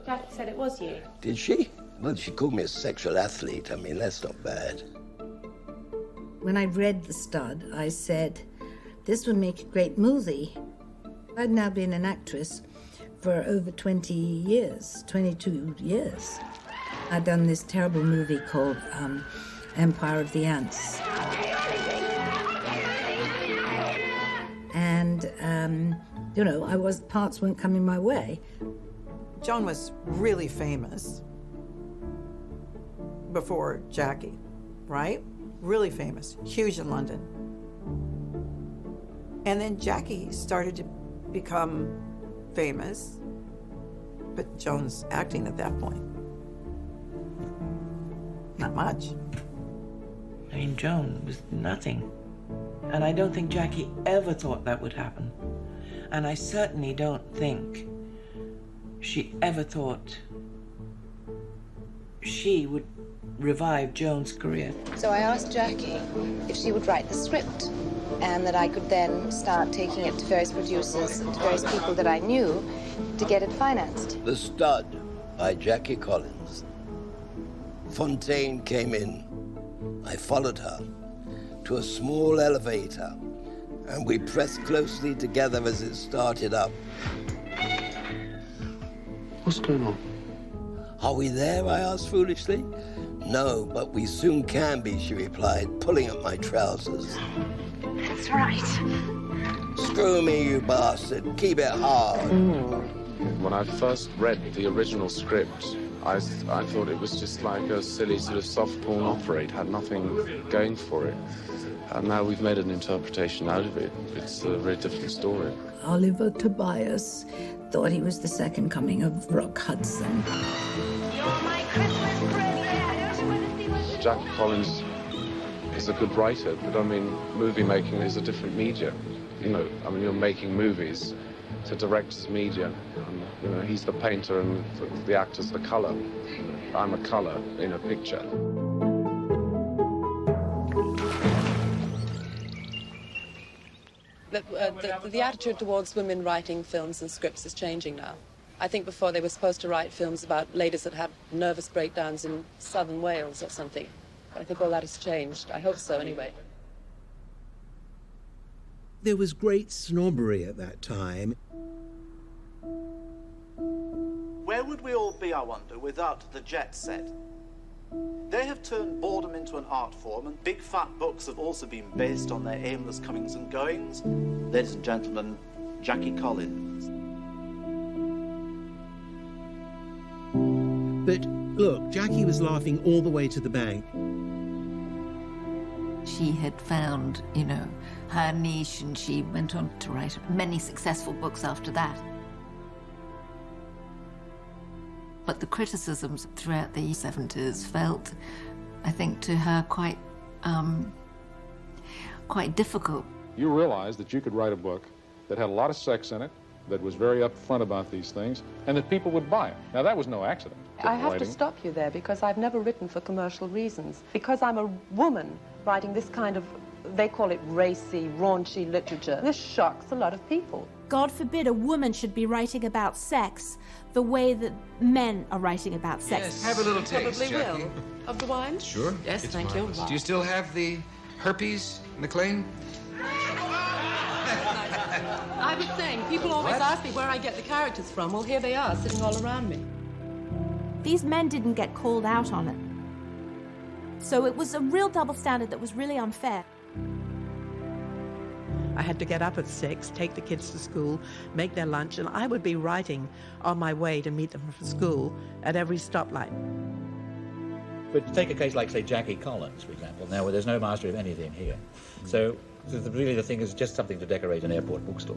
Jackie said it was you. Did she? Well, she called me a sexual athlete. I mean, that's not bad. When I read The Stud, I said, this would make a great movie. I'd now been an actress for over 20 years, 22 years. I'd done this terrible movie called Empire of the Ants. And, parts weren't coming my way. Joan was really famous before Jackie, right? Really famous, huge in London. And then Jackie started to become famous, but Joan's acting at that point. Not much. I mean, Joan was nothing. And I don't think Jackie ever thought that would happen. And I certainly don't think she ever thought she would revive Joan's career. So I asked Jackie if she would write the script and that I could then start taking it to various producers and to various people that I knew to get it financed. The Stud by Jackie Collins. Fontaine came in. I followed her to a small elevator, and we pressed closely together as it started up. What's going on? Are we there? I asked foolishly. No, but we soon can be, she replied, pulling at my trousers. That's right. Screw me, you bastard. Keep it hard. When I first read the original script, I thought it was just like a silly sort of soft porn opera. It had nothing going for it. And now we've made an interpretation out of it. It's a very different story. Oliver Tobias thought he was the second coming of Rock Hudson. Jackie Collins is a good writer, but I mean, movie making is a different media. You know, I mean, you're making movies. It's a director's media. And, you know, he's the painter and the actor's the colour. I'm a colour in a picture. The attitude towards women writing films and scripts is changing now. I think before they were supposed to write films about ladies that had nervous breakdowns in southern Wales or something. I think all that has changed. I hope so, anyway. There was great snobbery at that time. Where would we all be, I wonder, without the jet set? They have turned boredom into an art form, and big fat books have also been based on their aimless comings and goings. Ladies and gentlemen, Jackie Collins. But look, Jackie was laughing all the way to the bank. She had found, you know, her niche, and she went on to write many successful books after that. But the criticisms throughout the 70s felt, I think, to her quite difficult. You realized that you could write a book that had a lot of sex in it, that was very upfront about these things, and that people would buy it. Now, that was no accident. I have to stop you there because I've never written for commercial reasons. Because I'm a woman writing this kind of, they call it racy, raunchy literature. This shocks a lot of people. God forbid a woman should be writing about sex the way that men are writing about sex. Yes, have a little taste, Probably Jackie. will. Of the wine? Sure. Yes, It's thank marvelous. you. Do you still have the herpes, McLean? I was saying, people always ask me where I get the characters from. Well, here they are, sitting all around me. These men didn't get called out on it. So it was a real double standard that was really unfair. I had to get up at 6, take the kids to school, make their lunch, and I would be writing on my way to meet them from school at every stoplight. But take a case like, say, Jackie Collins, for example, now where there's no mastery of anything here. So really the thing is just something to decorate an airport bookstore.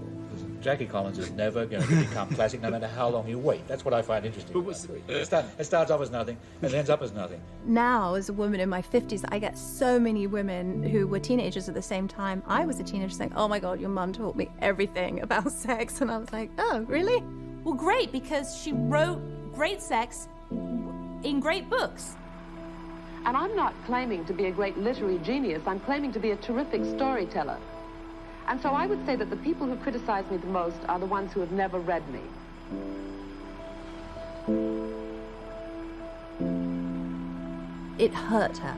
Jackie Collins is never going to become classic no matter how long you wait. That's what I find interesting. It starts off as nothing and ends up as nothing. Now, as a woman in my 50s, I get so many women who were teenagers at the same time. I was a teenager saying, oh my God, your mum taught me everything about sex. And I was like, oh, really? Well, great, because she wrote great sex in great books. And I'm not claiming to be a great literary genius. I'm claiming to be a terrific storyteller. And so I would say that the people who criticize me the most are the ones who have never read me. It hurt her.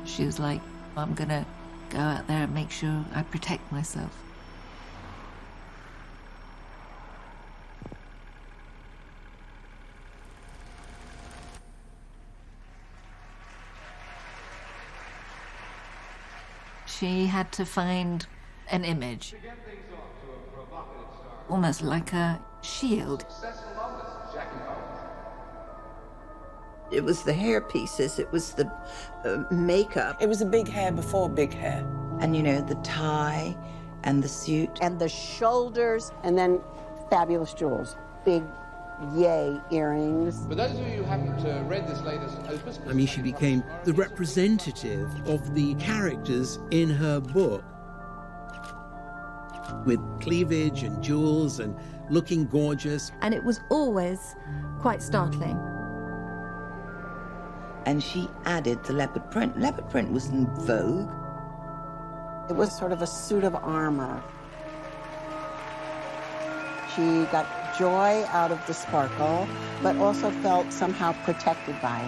She was like, I'm gonna go out there and make sure I protect myself. She had to find an image, almost like a shield. It was the hair pieces, it was the makeup. It was the big hair before big hair. And, you know, the tie and the suit. And the shoulders, and then fabulous jewels. Big yay earrings. For those of you who haven't read this latest opus... I mean, she became the representative of the characters in her book, with cleavage and jewels and looking gorgeous. And it was always quite startling. And she added the leopard print. Leopard print was in vogue. It was sort of a suit of armor. She got joy out of the sparkle, but also felt somehow protected by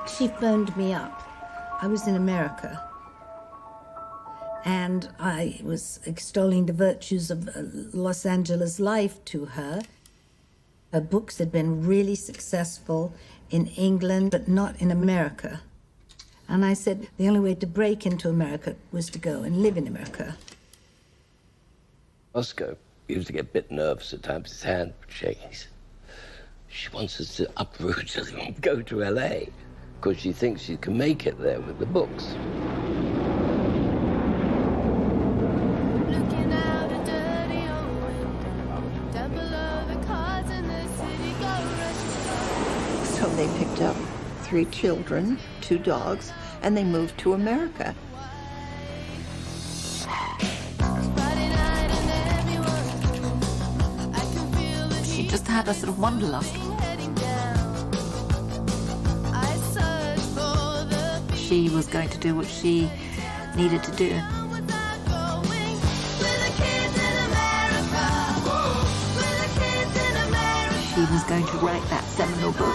it. She phoned me up. I was in America. And I was extolling the virtues of Los Angeles life to her. Her books had been really successful in England, but not in America. And I said the only way to break into America was to go and live in America. Moscow He used to get a bit nervous at times. His hand would shake. He said, she wants us to uproot and go to LA because she thinks she can make it there with the books. So they picked up 3 children, 2 dogs, and they moved to America. She just had a sort of wanderlust. She was going to do what she needed to do. She was going to write that seminal book.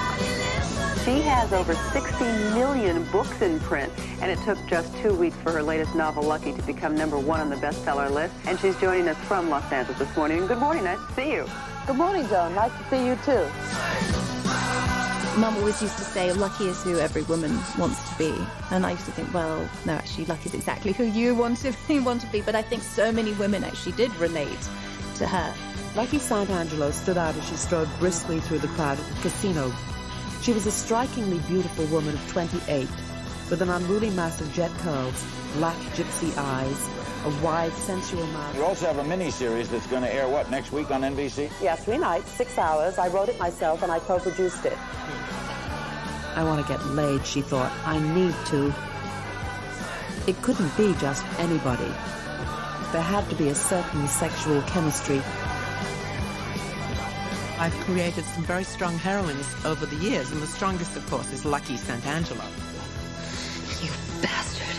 She has over 60 million books in print, and it took just 2 weeks for her latest novel, Lucky, to become #1 on the bestseller list. And she's joining us from Los Angeles this morning. Good morning, nice to see you. Good morning, Joan. Nice to see you, too. Mum always used to say, lucky is who every woman wants to be. And I used to think, well, no, actually, lucky is exactly who you want to be. But I think so many women actually did relate to her. Lucky Santangelo stood out as she strode briskly through the crowd at the casino. She was a strikingly beautiful woman of 28, with an unruly mass of jet curls, black gypsy eyes, a wide, sensual mouth. You also have a mini-series that's going to air, what, next week on NBC? Yeah, 3 nights, 6 hours. I wrote it myself, and I co-produced it. I want to get laid, she thought. I need to. It couldn't be just anybody. There had to be a certain sexual chemistry. I've created some very strong heroines over the years, and the strongest, of course, is Lucky Santangelo. You bastard.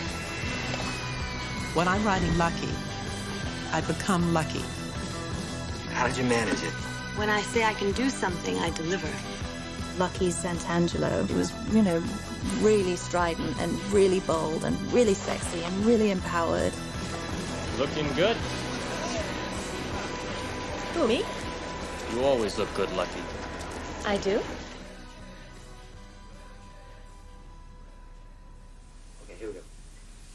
When I'm writing Lucky, I become lucky. How did you manage it? When I say I can do something, I deliver. Lucky Santangelo was, you know, really strident and really bold and really sexy and really empowered. Looking good. Who, me? You always look good, Lucky. I do. Okay, here we go.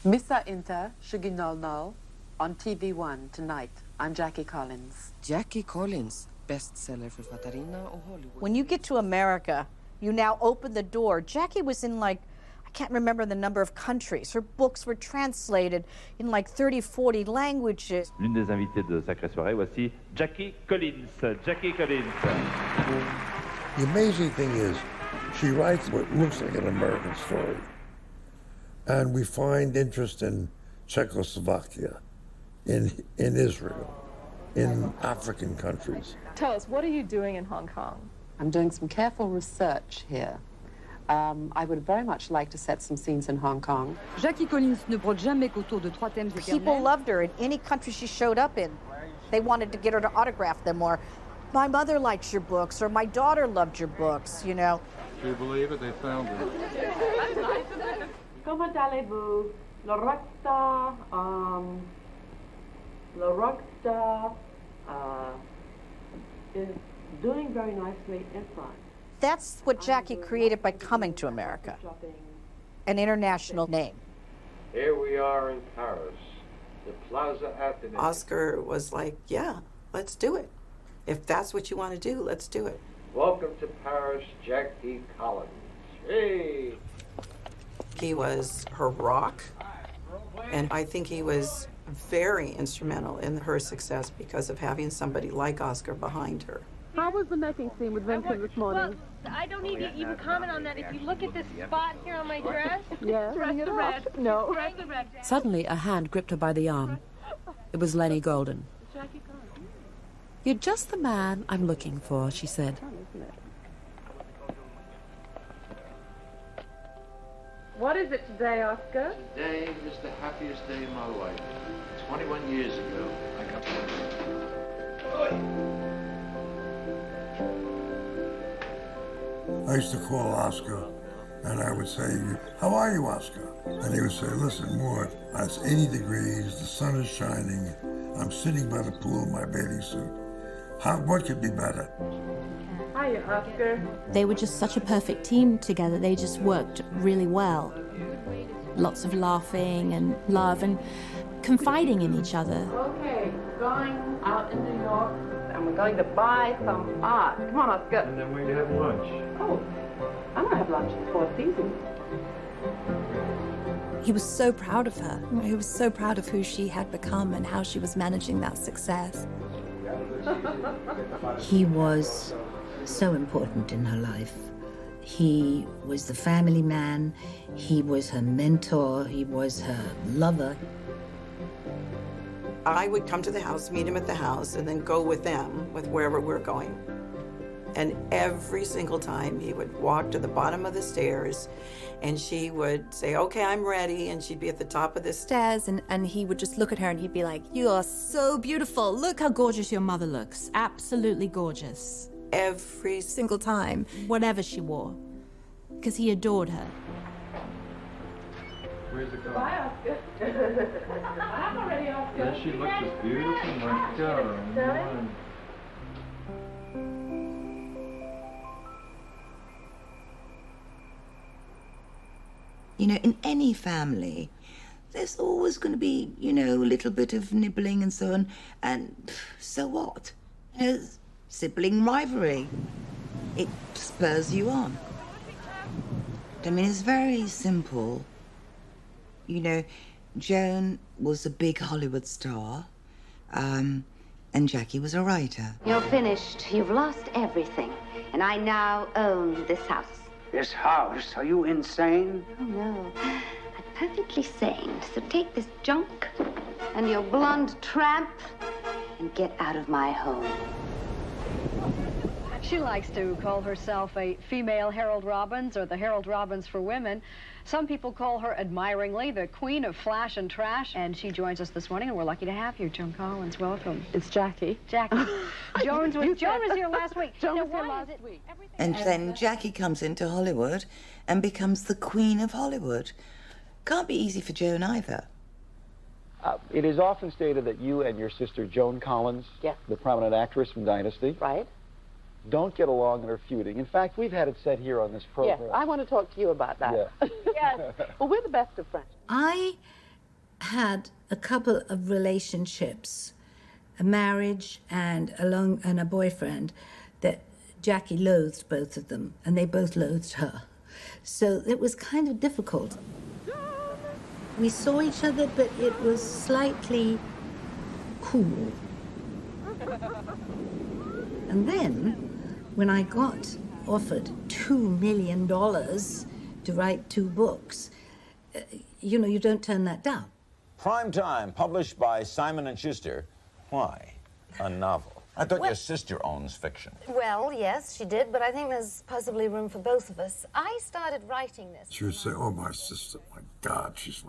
Missa Inter, Shuginol Nol, on TV1 tonight. I'm Jackie Collins. Jackie Collins, bestsellerförfattarinna och Hollywood. When you get to America, you now open the door. Jackie was in I can't remember the number of countries. Her books were translated in 30, 40 languages. L'une des invitées de Sacrée Soirée, voici Jackie Collins. Jackie Collins. The amazing thing is, she writes what looks like an American story. And we find interest in Czechoslovakia, in Israel, in African countries. Tell us, what are you doing in Hong Kong? I'm doing some careful research here. I would very much like to set some scenes in Hong Kong. Jackie Collins ne brode jamais qu'autour de 3 thèmes éternels. People loved her in any country she showed up in. They wanted to get her to autograph them, or my mother likes your books, or my daughter loved your books, you know. Do you believe it? They found her. Comment allez-vous? Le rockstar, is doing very nicely in France. That's what Jackie created by coming to America. An international name. Here we are in Paris, the Plaza Athénée. Oscar was like, yeah, let's do it. If that's what you want to do, let's do it. Welcome to Paris, Jackie Collins. Hey! He was her rock, and I think he was very instrumental in her success because of having somebody like Oscar behind her. How was the necking scene with Vincent this morning? Well, I don't need to even comment on that. If you look at this spot here on my dress, yes. press the red. No. Press the red. Suddenly, a hand gripped her by the arm. It was Lenny Golden. You're just the man I'm looking for, she said. What is it today, Oscar? Today was the happiest day of my life. 21 years ago, I got I used to call Oscar, and I would say, how are you, Oscar? And he would say, listen, Maude, it's 80 degrees, the sun is shining, I'm sitting by the pool in my bathing suit. What could be better? Hiya, Oscar. They were just such a perfect team together. They just worked really well. Lots of laughing and love and confiding in each other. Okay, We're going out in New York, and we're going to buy some art. Come on, Oscar. And then we're going to have lunch. Oh, I'm going to have lunch at the Four Seasons. He was so proud of her. He was so proud of who she had become and how she was managing that success. He was so important in her life. He was the family man, he was her mentor, he was her lover. I would come to the house, meet him at the house, and then go with them, with wherever we're going. And every single time he would walk to the bottom of the stairs and she would say, okay, I'm ready. And she'd be at the top of the stairs and he would just look at her and he'd be like, you are so beautiful. Look how gorgeous your mother looks. Absolutely gorgeous. Every single time, whatever she wore. Because he adored her. Where's the car? Bye, Oscar. I'm already Oscar. Doesn't she look just beautiful? My God. You know, in any family, there's always going to be, you know, a little bit of nibbling and so on. And so what? You know, sibling rivalry. It spurs you on. I mean, it's very simple. You know, Joan was a big Hollywood star, and Jackie was a writer. You're finished. You've lost everything. And I now own this house. This house? Are you insane? Oh, no. I'm perfectly sane. So take this junk and your blonde tramp and get out of my home. She likes to call herself a female Harold Robbins or the Harold Robbins for women. Some people call her admiringly the queen of flash and trash. And she joins us this morning, and we're lucky to have you, Joan Collins. Welcome. It's Jackie. Jackie. Joan was here last week. Joan was here last week. And then Jackie comes into Hollywood and becomes the queen of Hollywood. Can't be easy for Joan either. It is often stated that you and your sister Joan Collins, the prominent actress from Dynasty, don't get along and are feuding. In fact, we've had it said here on this program. Yes, I want to talk to you about that. Yeah. Yes. Well, we're the best of friends. I had a couple of relationships, a marriage and a boyfriend, that Jackie loathed both of them, and they both loathed her. So it was kind of difficult. We saw each other, but it was slightly cool. And then, when I got offered $2 million to write 2 books, you know, you don't turn that down. Prime Time, published by Simon & Schuster. Why a novel? I thought your sister owns fiction. Well, yes, she did, but I think there's possibly room for both of us. I started writing this. She would say, oh, my sister, my God, she's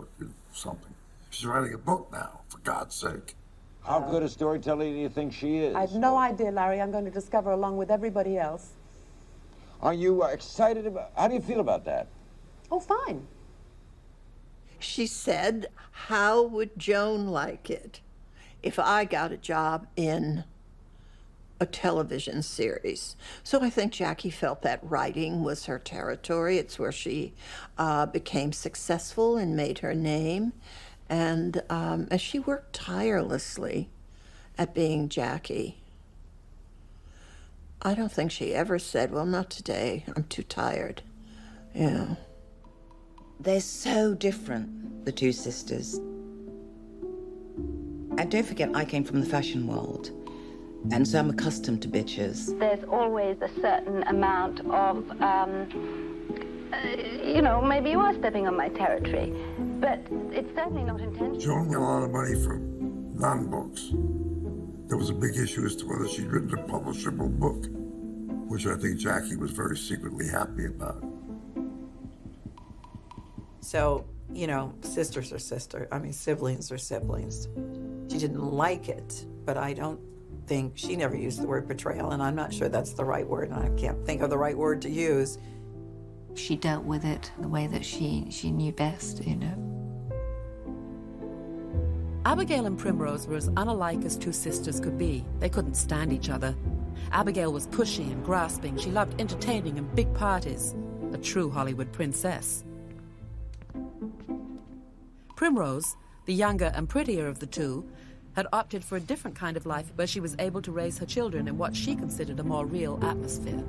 something. She's writing a book now, for God's sake. How good a storyteller do you think she is? I have no idea, Larry. I'm going to discover along with everybody else. Are you excited about... How do you feel about that? Oh, fine. She said, how would Joan like it if I got a job in a television series? So I think Jackie felt that writing was her territory. It's where she became successful and made her name. And as she worked tirelessly at being Jackie, I don't think she ever said, well, not today, I'm too tired. Yeah. They're so different, the 2 sisters. And don't forget, I came from the fashion world, and so I'm accustomed to bitches. There's always a certain amount of, you know, maybe you are stepping on my territory, but it's certainly not intentional. Joan got a lot of money from non-books. There was a big issue as to whether she'd written a publishable book, which I think Jackie was very secretly happy about. So, you know, sisters are sisters. I mean, siblings are siblings. She didn't like it, but I don't think, she never used the word betrayal, and I'm not sure that's the right word, and I can't think of the right word to use. She dealt with it the way that she knew best, you know. Abigail and Primrose were as unalike as 2 sisters could be. They couldn't stand each other. Abigail was pushy and grasping. She loved entertaining and big parties. A true Hollywood princess. Primrose, the younger and prettier of the 2, had opted for a different kind of life where she was able to raise her children in what she considered a more real atmosphere.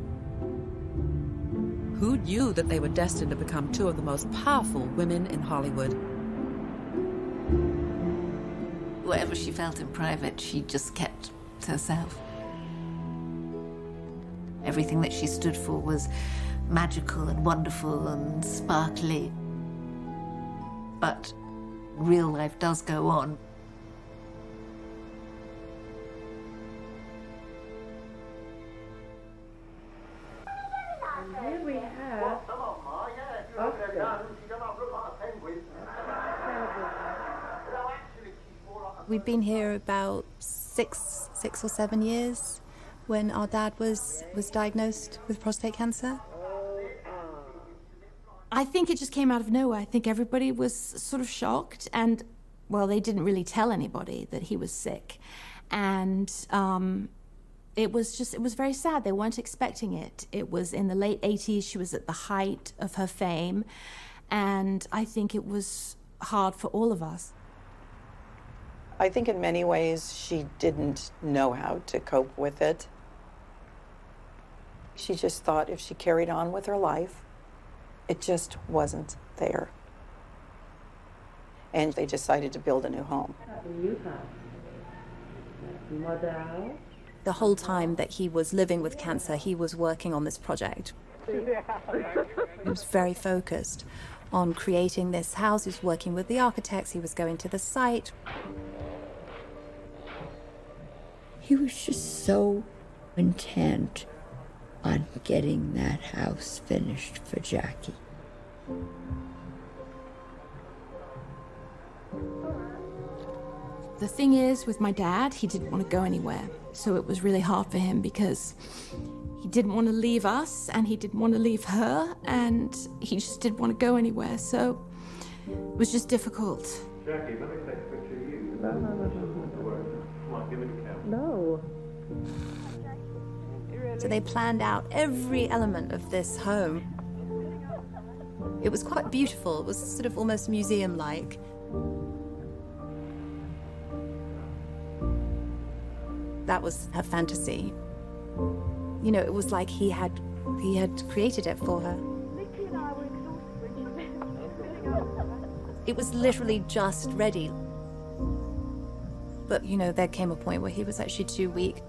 Who knew that they were destined to become two of the most powerful women in Hollywood? Whatever she felt in private, she just kept to herself. Everything that she stood for was magical and wonderful and sparkly. But real life does go on. And here we have Oscar. We'd been here about six or 7 years when our dad was diagnosed with prostate cancer. I think it just came out of nowhere. I think everybody was sort of shocked, and, well, they didn't really tell anybody that he was sick. And it was very sad. They weren't expecting it. It was in the late 80s. She was at the height of her fame, and I think it was hard for all of us. I think in many ways she didn't know how to cope with it. She just thought if she carried on with her life, it just wasn't there. And they decided to build a new home. The whole time that he was living with cancer, he was working on this project. He was very focused on creating this house. He was working with the architects. He was going to the site. He was just so intent on getting that house finished for Jackie. The thing is, with my dad, he didn't want to go anywhere. So it was really hard for him because he didn't want to leave us and he didn't want to leave her and he just didn't want to go anywhere. So it was just difficult. Jackie, let me take a picture of you. Come on, give me the camera. No. So they planned out every element of this home. It was quite beautiful. It was sort of almost museum-like. That was her fantasy. You know, it was like he had created it for her. It was literally just ready. But, you know, there came a point where he was actually too weak.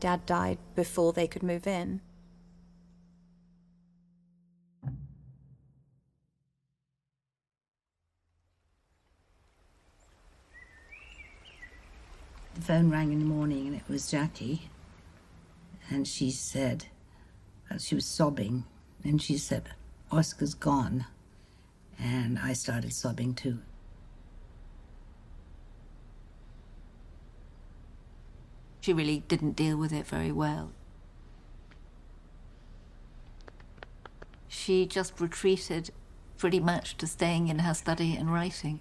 Dad died before they could move in. The phone rang in the morning and it was Jackie. And she said, she was sobbing, and she said, "Oscar's gone." And I started sobbing too. She really didn't deal with it very well. She just retreated pretty much to staying in her study and writing.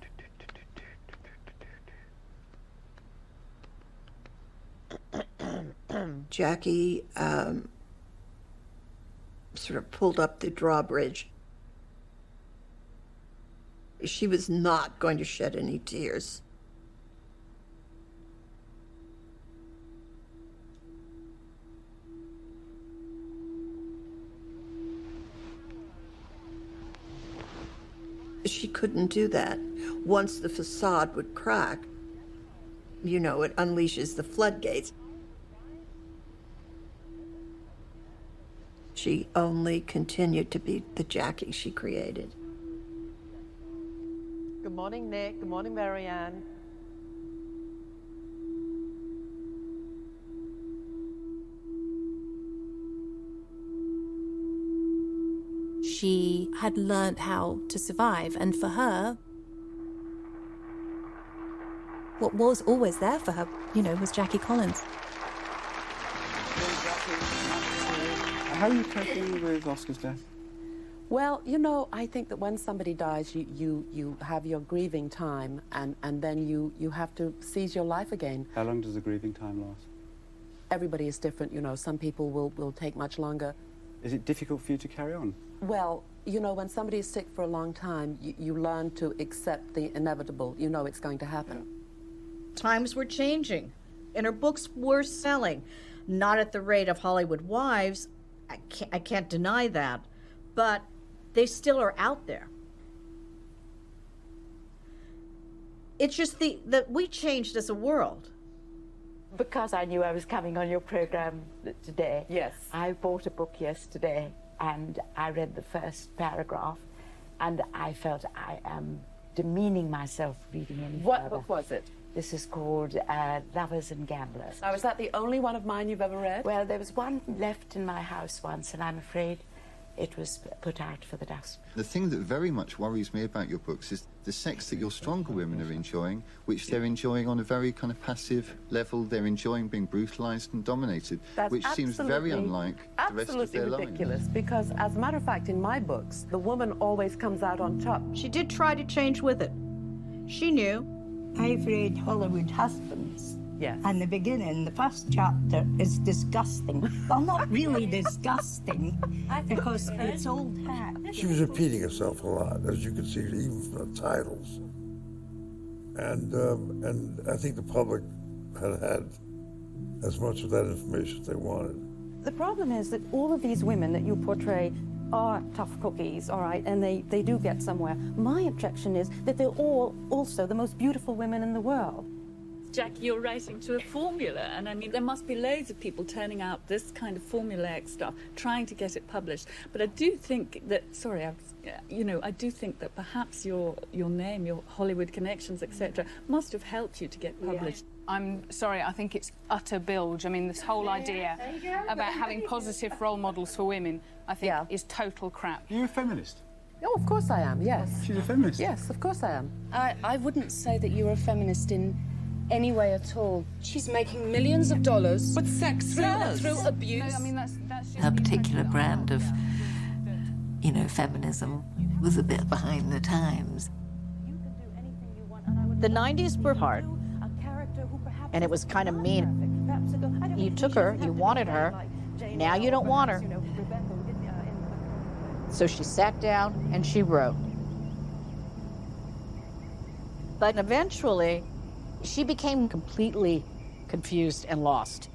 Jackie sort of pulled up the drawbridge. She was not going to shed any tears. She couldn't do that. Once the facade would crack, you know, it unleashes the floodgates. She only continued to be the Jackie she created. Good morning, Nick. Good morning, Marianne. She had learned how to survive, and for her, what was always there for her, you know, was Jackie Collins. How are you coping with Oscar's death? Well, you know, I think that when somebody dies, you have your grieving time, and then you have to seize your life again. How long does the grieving time last? Everybody is different, you know. Some people will take much longer. Is it difficult for you to carry on? Well, you know, when somebody is sick for a long time, you learn to accept the inevitable. You know it's going to happen. Times were changing, and her books were selling. Not at the rate of Hollywood Wives, I can't deny that, but they still are out there. It's just that we changed as a world. Because I knew I was coming on your program today. Yes. I bought a book yesterday and I read the first paragraph and I felt I am demeaning myself reading any What further. book was it? This is called Lovers and Gamblers. Now, is that the only one of mine you've ever read? Well, there was one left in my house once and I'm afraid it was put out for the dust. The thing that very much worries me about your books is the sex that your stronger women are enjoying, which they're enjoying on a very kind of passive level. They're enjoying being brutalized and dominated, That's which seems very unlike the rest of their lives. Absolutely ridiculous, because as a matter of fact, in my books, the woman always comes out on top. She did try to change with it. She knew. I've read Hollywood Husbands. Yes. And the beginning, the first chapter is disgusting. Well, not really disgusting, because it's old hat. She was repeating herself a lot, as you can see, even from the titles. And I think the public had as much of that information as they wanted. The problem is that all of these women that you portray are tough cookies, all right, and they do get somewhere. My objection is that they're all also the most beautiful women in the world. Jackie, you're writing to a formula, and I mean, there must be loads of people turning out this kind of formulaic stuff, trying to get it published. But I do think that, I do think that perhaps your name, your Hollywood connections, etc., must have helped you to get published. I'm sorry, I think it's utter bilge. I mean, this whole idea about having positive role models for women, I think, is total crap. You're a feminist? Oh, of course I am, yes. She's a feminist? Yes, of course I am. I wouldn't say that you're a feminist in any way at all. She's making millions of dollars. But sex through abuse. No, I mean, that's just Her particular brand of, feminism was a bit behind the times. The 90s were hard, and it was kind of mean. You took her, you wanted her, now you don't want her. So she sat down and she wrote. But eventually, she became completely confused and lost.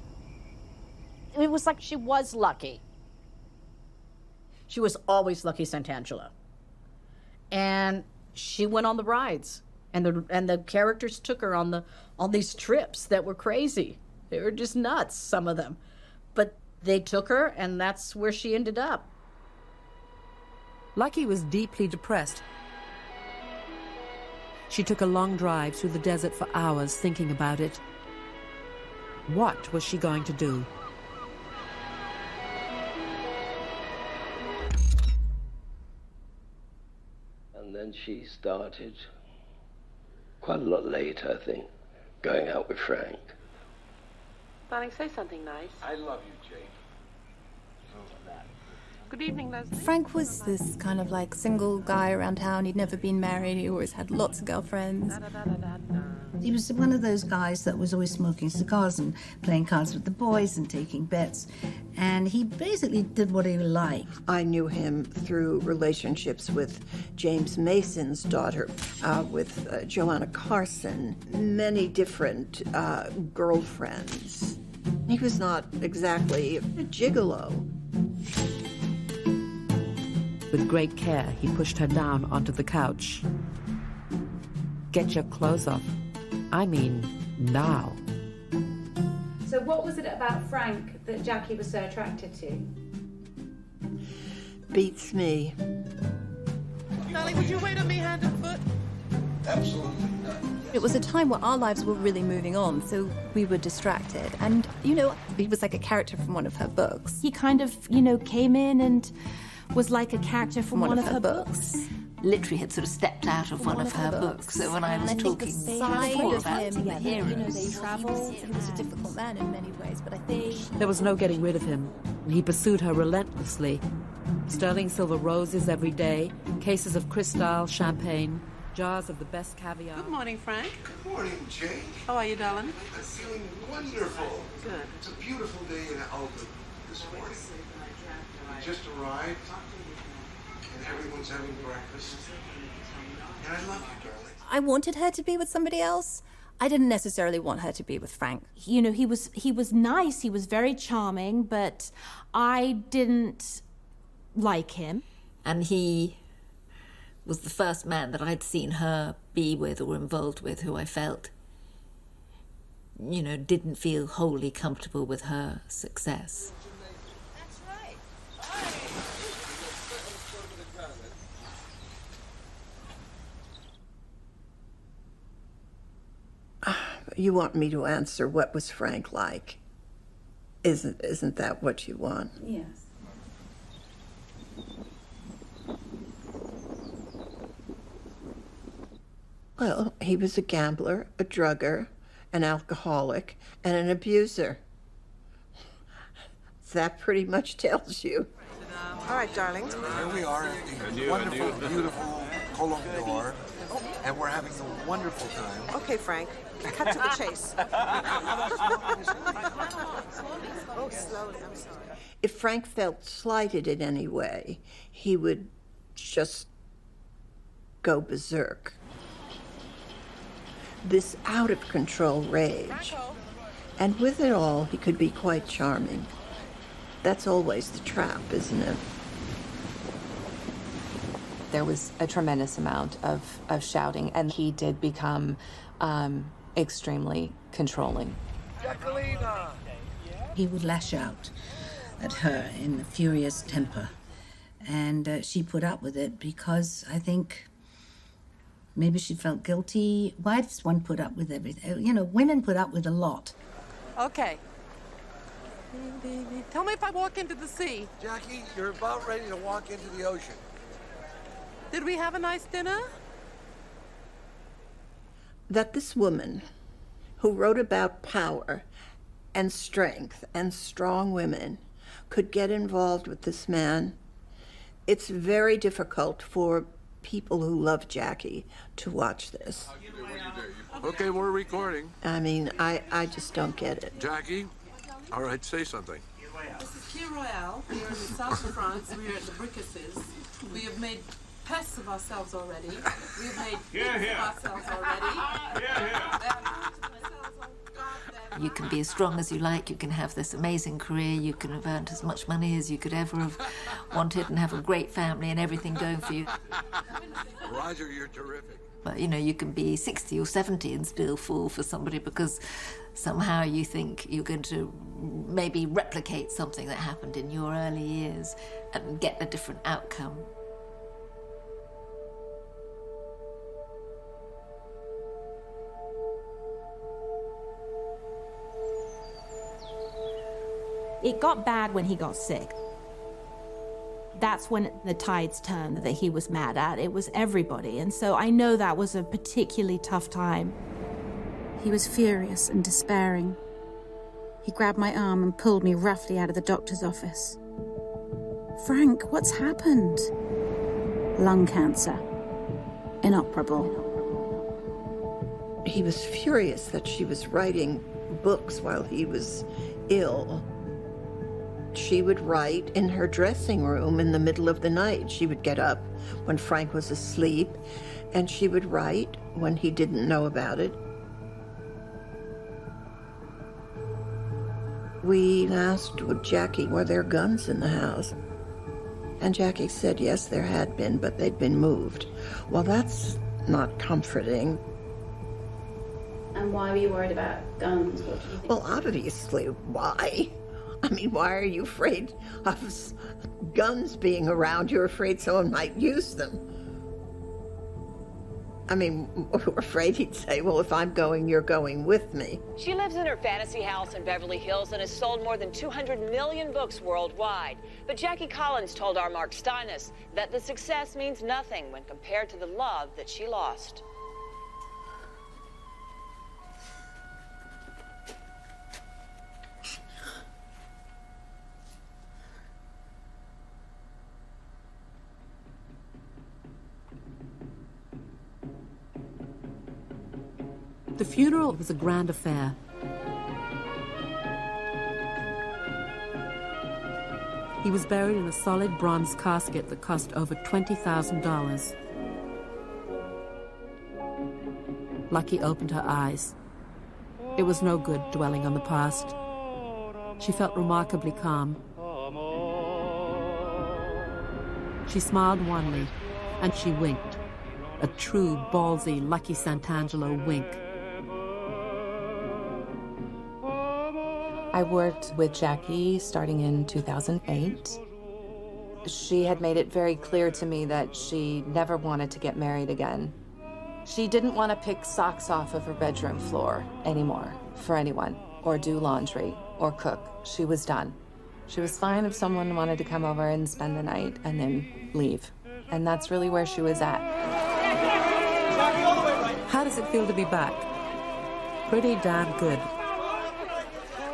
It was like she was lucky. She was always Lucky Santangelo. And she went on the rides. And the characters took her on these trips that were crazy. They were just nuts, some of them. But they took her, and that's where she ended up. Lucky was deeply depressed. She took a long drive through the desert for hours thinking about it. What was she going to do? And then she started, quite a lot later, I think, going out with Frank. Darling, say something nice. I love you, Jake. Good evening, Leslie. Frank was this kind of like single guy around town. He'd never been married. He always had lots of girlfriends. He was one of those guys that was always smoking cigars and playing cards with the boys and taking bets. And he basically did what he liked. I knew him through relationships with James Mason's daughter, with Joanna Carson, many different girlfriends. He was not exactly a gigolo. With great care, he pushed her down onto the couch. Get your clothes off. I mean, now. So what was it about Frank that Jackie was so attracted to? Beats me. Darling, would you wait on me hand and foot? Absolutely not. It was a time where our lives were really moving on, so we were distracted. And, he was like a character from one of her books. He kind of, came in and was like a character from one of her books. Literally had sort of stepped out of one of her books. So when I was talking before about the heroes, they traveled. He was a difficult man in many ways, but I think there was no getting rid of him. He pursued her relentlessly. Sterling silver roses every day, cases of Cristal champagne, jars of the best caviar. Good morning, Frank. Good morning, Jane. How are you, darling? I'm feeling wonderful. Good. It's a beautiful day in Albany this morning. We just arrived, and everyone's having breakfast. And I love you, darling. I wanted her to be with somebody else. I didn't necessarily want her to be with Frank. You know, he was nice, he was very charming, but I didn't like him. And he was the first man that I'd seen her be with or involved with who I felt, you know, didn't feel wholly comfortable with her success. You want me to answer what was Frank like? Isn't that what you want? Yes. Well, he was a gambler, a drugger, an alcoholic, and an abuser. That pretty much tells you. All right, darling. Here we are at the wonderful, beautiful Cologne d'Or, and we're having a wonderful time. Okay, Frank. Cut to the chase. Oh, slowly. I'm sorry. If Frank felt slighted in any way, he would just go berserk. This out-of-control rage. And with it all, he could be quite charming. That's always the trap, isn't it? There was a tremendous amount of shouting, and he did become extremely controlling. Jacquelina! He would lash out at her in a furious temper, and she put up with it because I think maybe she felt guilty. Why does one put up with everything? You know, women put up with a lot. Okay. Tell me if I walk into the sea. Jackie, you're about ready to walk into the ocean. Did we have a nice dinner? That this woman who wrote about power and strength and strong women could get involved with this man, it's very difficult for people who love Jackie to watch this. Okay, we're recording. I mean, I just don't get it. Jackie, all right, say something. This is Key Royale. We are in the south of France. We are at the Bricasses. We have made pests of ourselves already. We have made pigs of ourselves already. You can be as strong as you like, you can have this amazing career, you can have earned as much money as you could ever have wanted and have a great family and everything going for you. Roger, you're terrific. But, you know, you can be 60 or 70 and still fall for somebody because somehow you think you're going to maybe replicate something that happened in your early years and get a different outcome. It got bad when he got sick. That's when the tides turned that he was mad at. It was everybody. And so I know that was a particularly tough time. He was furious and despairing. He grabbed my arm and pulled me roughly out of the doctor's office. Frank, what's happened? Lung cancer. Inoperable. He was furious that she was writing books while he was ill. She would write in her dressing room in the middle of the night. She would get up when Frank was asleep, and she would write when he didn't know about it. We asked Jackie, were there guns in the house? And Jackie said yes, there had been, but they'd been moved. Well, that's not comforting. And why were you worried about guns? What do you think? Well, obviously, why? I mean, why are you afraid of guns being around? You're afraid someone might use them. I mean, we're afraid he'd say, well, if I'm going, you're going with me. She lives in her fantasy house in Beverly Hills and has sold more than 200 million books worldwide. But Jackie Collins told our Mark Steinus that the success means nothing when compared to the love that she lost. The funeral was a grand affair. He was buried in a solid bronze casket that cost over $20,000. Lucky opened her eyes. It was no good dwelling on the past. She felt remarkably calm. She smiled wanly, and she winked. A true, ballsy, Lucky Santangelo wink. I worked with Jackie starting in 2008. She had made it very clear to me that she never wanted to get married again. She didn't want to pick socks off of her bedroom floor anymore for anyone, or do laundry, or cook. She was done. She was fine if someone wanted to come over and spend the night and then leave. And that's really where she was at. How does it feel to be back? Pretty damn good.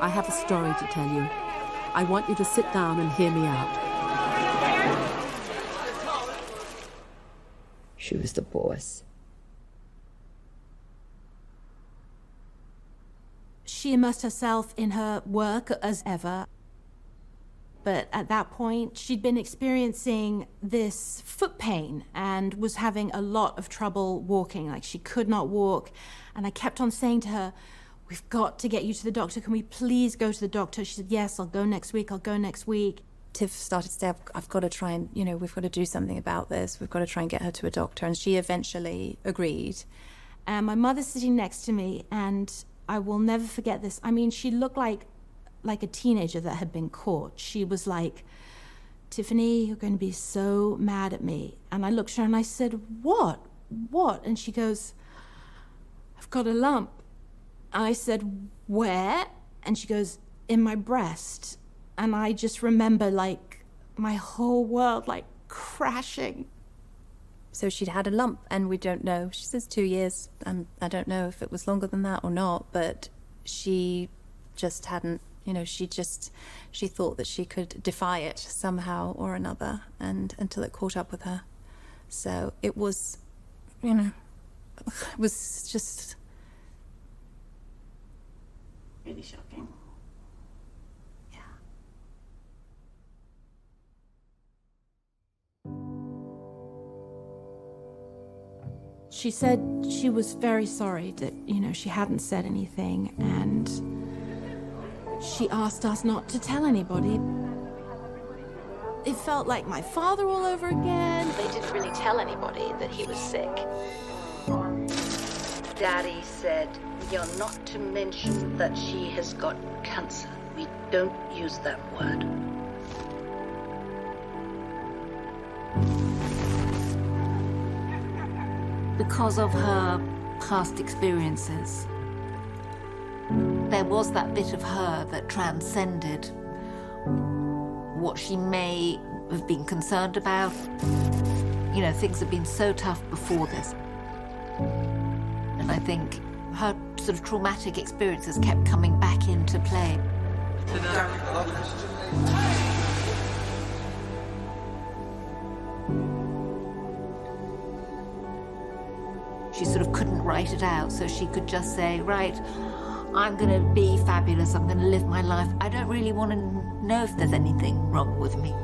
I have a story to tell you. I want you to sit down and hear me out. She was the boss. She immersed herself in her work as ever. But at that point, she'd been experiencing this foot pain and was having a lot of trouble walking. Like, she could not walk. And I kept on saying to her, we've got to get you to the doctor. Can we please go to the doctor? She said, yes, I'll go next week. I'll go next week. Tiff started to say, I've got to try and, we've got to do something about this. We've got to try and get her to a doctor. And she eventually agreed. And my mother's sitting next to me, and I will never forget this. I mean, she looked like a teenager that had been caught. She was like, Tiffany, you're going to be so mad at me. And I looked at her and I said, what? And she goes, I've got a lump. And I said, where? And she goes, in my breast. And I just remember, like, my whole world, like, crashing. So she'd had a lump, and we don't know. She says 2 years. I don't know if it was longer than that or not, but she just hadn't, she thought that she could defy it somehow or another, and until it caught up with her. So it was, it was just really shocking. She said she was very sorry that, she hadn't said anything, and she asked us not to tell anybody. It felt like my father all over again. They didn't really tell anybody that he was sick. Daddy said, you're not to mention that she has got cancer. We don't use that word. Because of her past experiences, there was that bit of her that transcended what she may have been concerned about. Things have been so tough before this. And I think her sort of traumatic experiences kept coming back into play. She sort of couldn't write it out, so she could just say, right, I'm going to be fabulous, I'm going to live my life. I don't really want to know if there's anything wrong with me.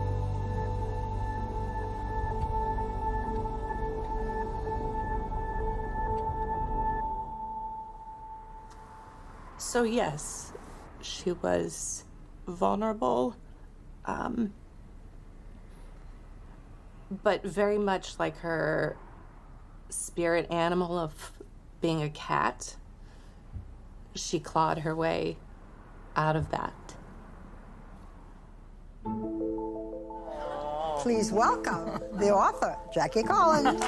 So yes, she was vulnerable, but very much like her spirit animal of being a cat, she clawed her way out of that. Please welcome the author, Jackie Collins.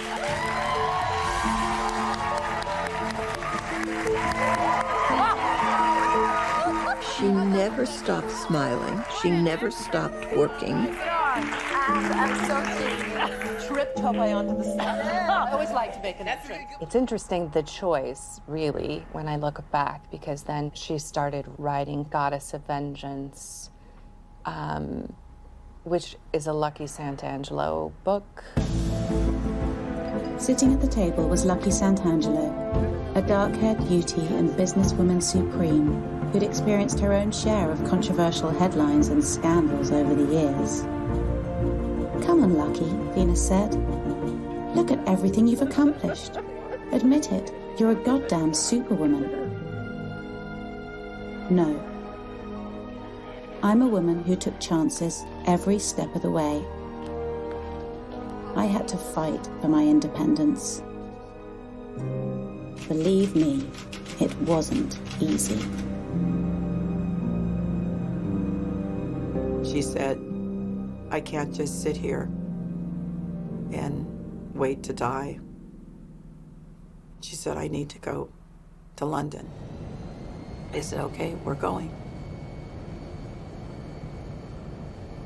She never stopped smiling. She never stopped working. I'm so tripped her way onto the stage. I always like to make an entrance. It's interesting, the choice, really, when I look back, because then she started writing Goddess of Vengeance, which is a Lucky Santangelo book. Sitting at the table was Lucky Santangelo, a dark-haired beauty and businesswoman supreme. who'd experienced her own share of controversial headlines and scandals over the years. "Come on, Lucky," Venus said. "Look at everything you've accomplished. Admit it, you're a goddamn superwoman." No. I'm a woman who took chances every step of the way. I had to fight for my independence. Believe me, it wasn't easy. She said, "I can't just sit here and wait to die." She said, "I need to go to London." I said, "Okay, we're going."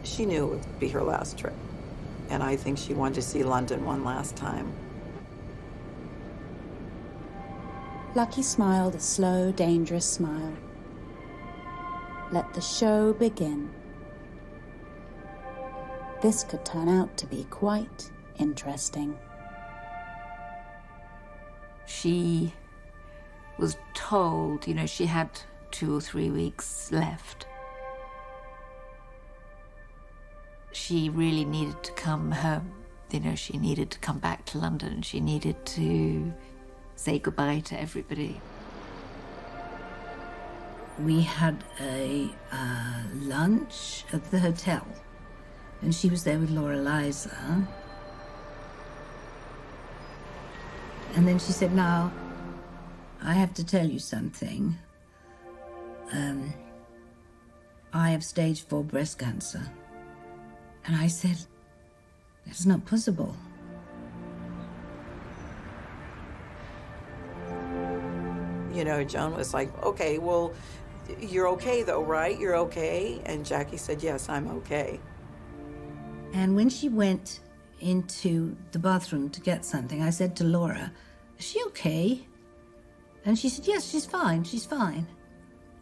She knew it would be her last trip, and I think she wanted to see London one last time. Lucky smiled a slow, dangerous smile. Let the show begin. This could turn out to be quite interesting. She was told, you know, she had 2 or 3 weeks left. She really needed to come home. You know, she needed to come back to London. She needed to say goodbye to everybody. We had a lunch at the hotel, and she was there with Laura Liza. And then she said, "Now, I have to tell you something. I have stage 4 breast cancer." And I said, "That's not possible." You know, Joan was like, "Okay, well, you're okay though, right? You're okay?" And Jackie said, "Yes, I'm okay." And when she went into the bathroom to get something, I said to Laura, "Is she okay?" And she said, "Yes, she's fine, she's fine."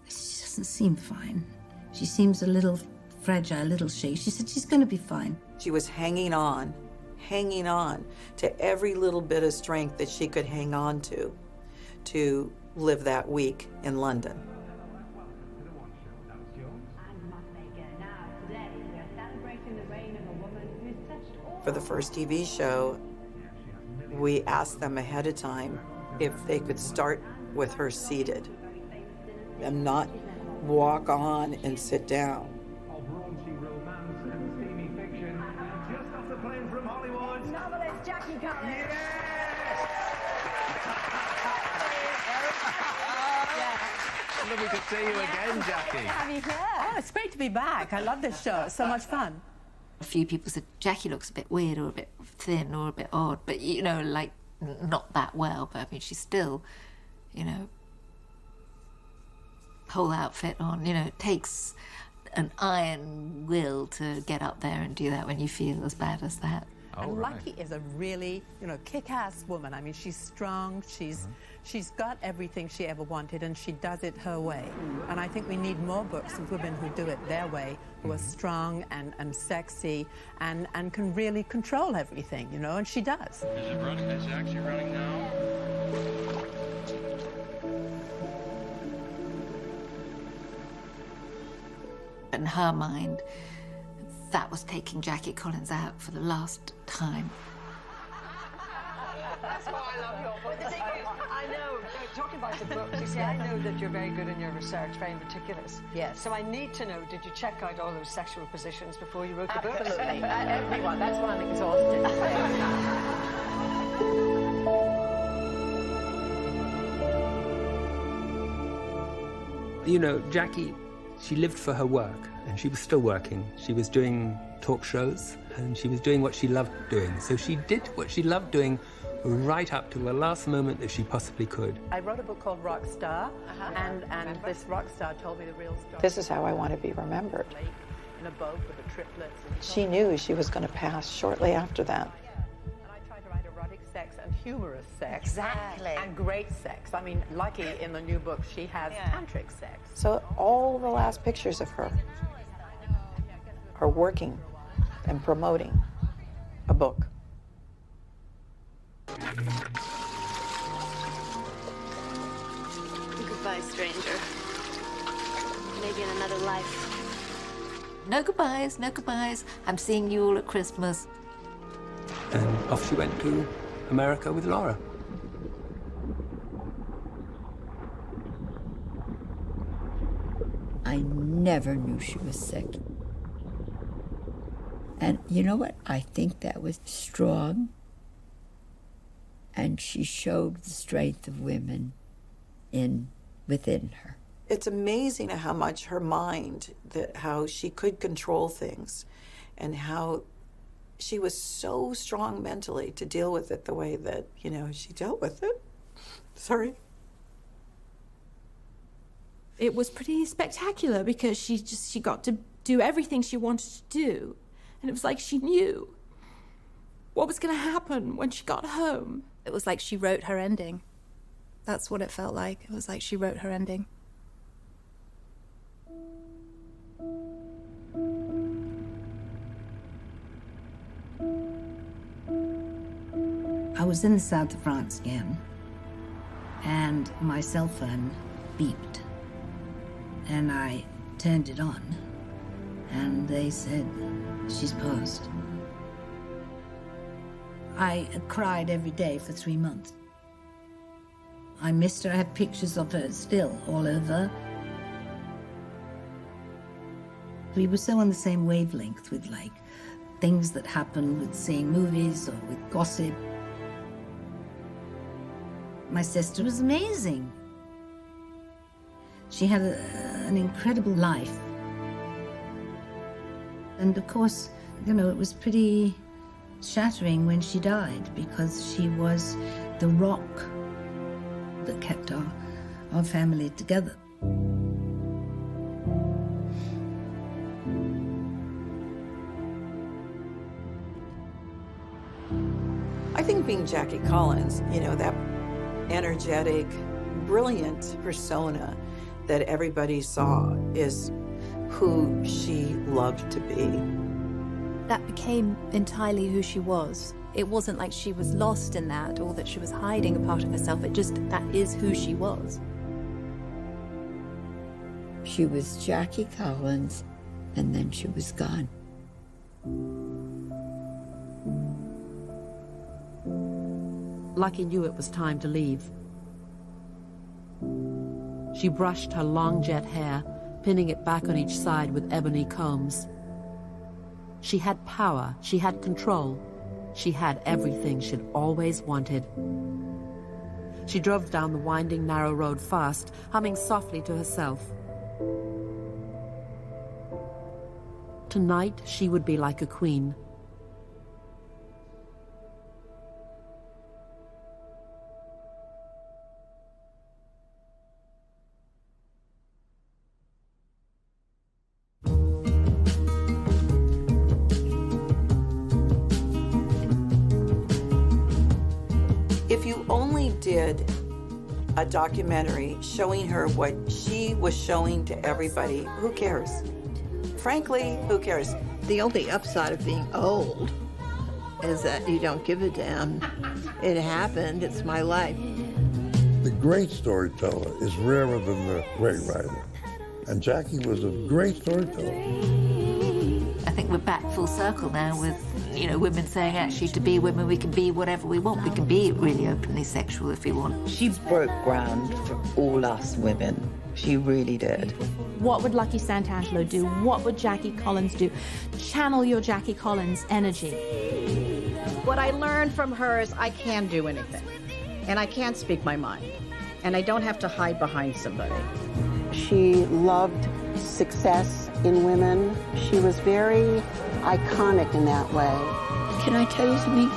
I said, "She doesn't seem fine. She seems a little fragile, a little shaky." She said, "She's going to be fine." She was hanging on to every little bit of strength that she could hang on to live that week in London. For the first TV show, we asked them ahead of time if they could start with her seated and not walk on and sit down. Novelist Jackie Collins. Lovely to see you again, Jackie. Have you here? Oh, it's great to be back. I love this show. It's so much fun. A few people said, "Jackie looks a bit weird or a bit thin or a bit odd," but, you know, like, not that well, but I mean, she's still, you know, whole outfit on. You know, it takes an iron will to get up there and do that when you feel as bad as that. And Lucky is a really, you know, kick-ass woman. I mean, she's strong, she's got everything she ever wanted, and she does it her way. And I think we need more books of women who do it their way, who are strong and sexy and can really control everything, you know, and she does. Is it running? Is it actually running now? In her mind, that was taking Jackie Collins out for the last time. That's why I love your book. I know. Talking about the books, you see, I know that you're very good in your research, very meticulous. Yes. So I need to know, did you check out all those sexual positions before you wrote the books? Absolutely. Everyone. That's why I'm exhausted. You know, Jackie, she lived for her work, and she was still working. She was doing talk shows, and she was doing what she loved doing. So she did what she loved doing right up to the last moment that she possibly could. I wrote a book called Rock Star, and this rock star told me the real story. This is how I want to be remembered. In a boat with the triplets. She knew she was going to pass shortly after that. And I tried to write erotic sex and humorous sex. Exactly. And great sex. I mean, Lucky, in the new book, she has tantric sex. So all the last pictures of her are working and promoting a book. Goodbye, stranger. Maybe in another life. No goodbyes, no goodbyes. I'm seeing you all at Christmas. And off she went to America with Laura. I never knew she was sick. And you know what? I think that was strong. And she showed the strength of women within her. It's amazing how much her mind, how she could control things, and how she was so strong mentally to deal with it the way that, she dealt with it. Sorry. It was pretty spectacular because she got to do everything she wanted to do. And it was like she knew what was going to happen when she got home. It was like she wrote her ending. That's what it felt like. It was like she wrote her ending. I was in the south of France again, and my cell phone beeped. And I turned it on, and they said, she's passed. I cried every day for 3 months. I missed her. I have pictures of her still all over. We were so on the same wavelength with, things that happen with seeing movies or with gossip. My sister was amazing. She had an incredible life. And of course, it was pretty shattering when she died, because she was the rock that kept our family together. I think being Jackie Collins, that energetic, brilliant persona that everybody saw is who she loved to be. That became entirely who she was. It wasn't like she was lost in that or that she was hiding a part of herself. That is who she was. She was Jackie Collins, and then she was gone. Lucky knew it was time to leave. She brushed her long jet hair, pinning it back on each side with ebony combs. She had power, she had control, she had everything she'd always wanted. She drove down the winding, narrow road fast, humming softly to herself. Tonight, she would be like a queen. If you only did a documentary showing her what she was showing to everybody, who cares? Frankly, who cares? The only upside of being old is that you don't give a damn. It happened, it's my life. The great storyteller is rarer than the great writer. And Jackie was a great storyteller. I think we're back full circle now with, women saying actually to be women we can be whatever we want. We can be really openly sexual if we want. She broke ground for all us women. She really did. What would Lucky Santangelo do? What would Jackie Collins do? Channel your Jackie Collins energy. What I learned from her is I can do anything, and I can speak my mind, and I don't have to hide behind somebody. She loved success in women. She was very iconic in that way. Can I tell you something?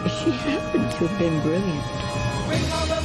She happened to have been brilliant.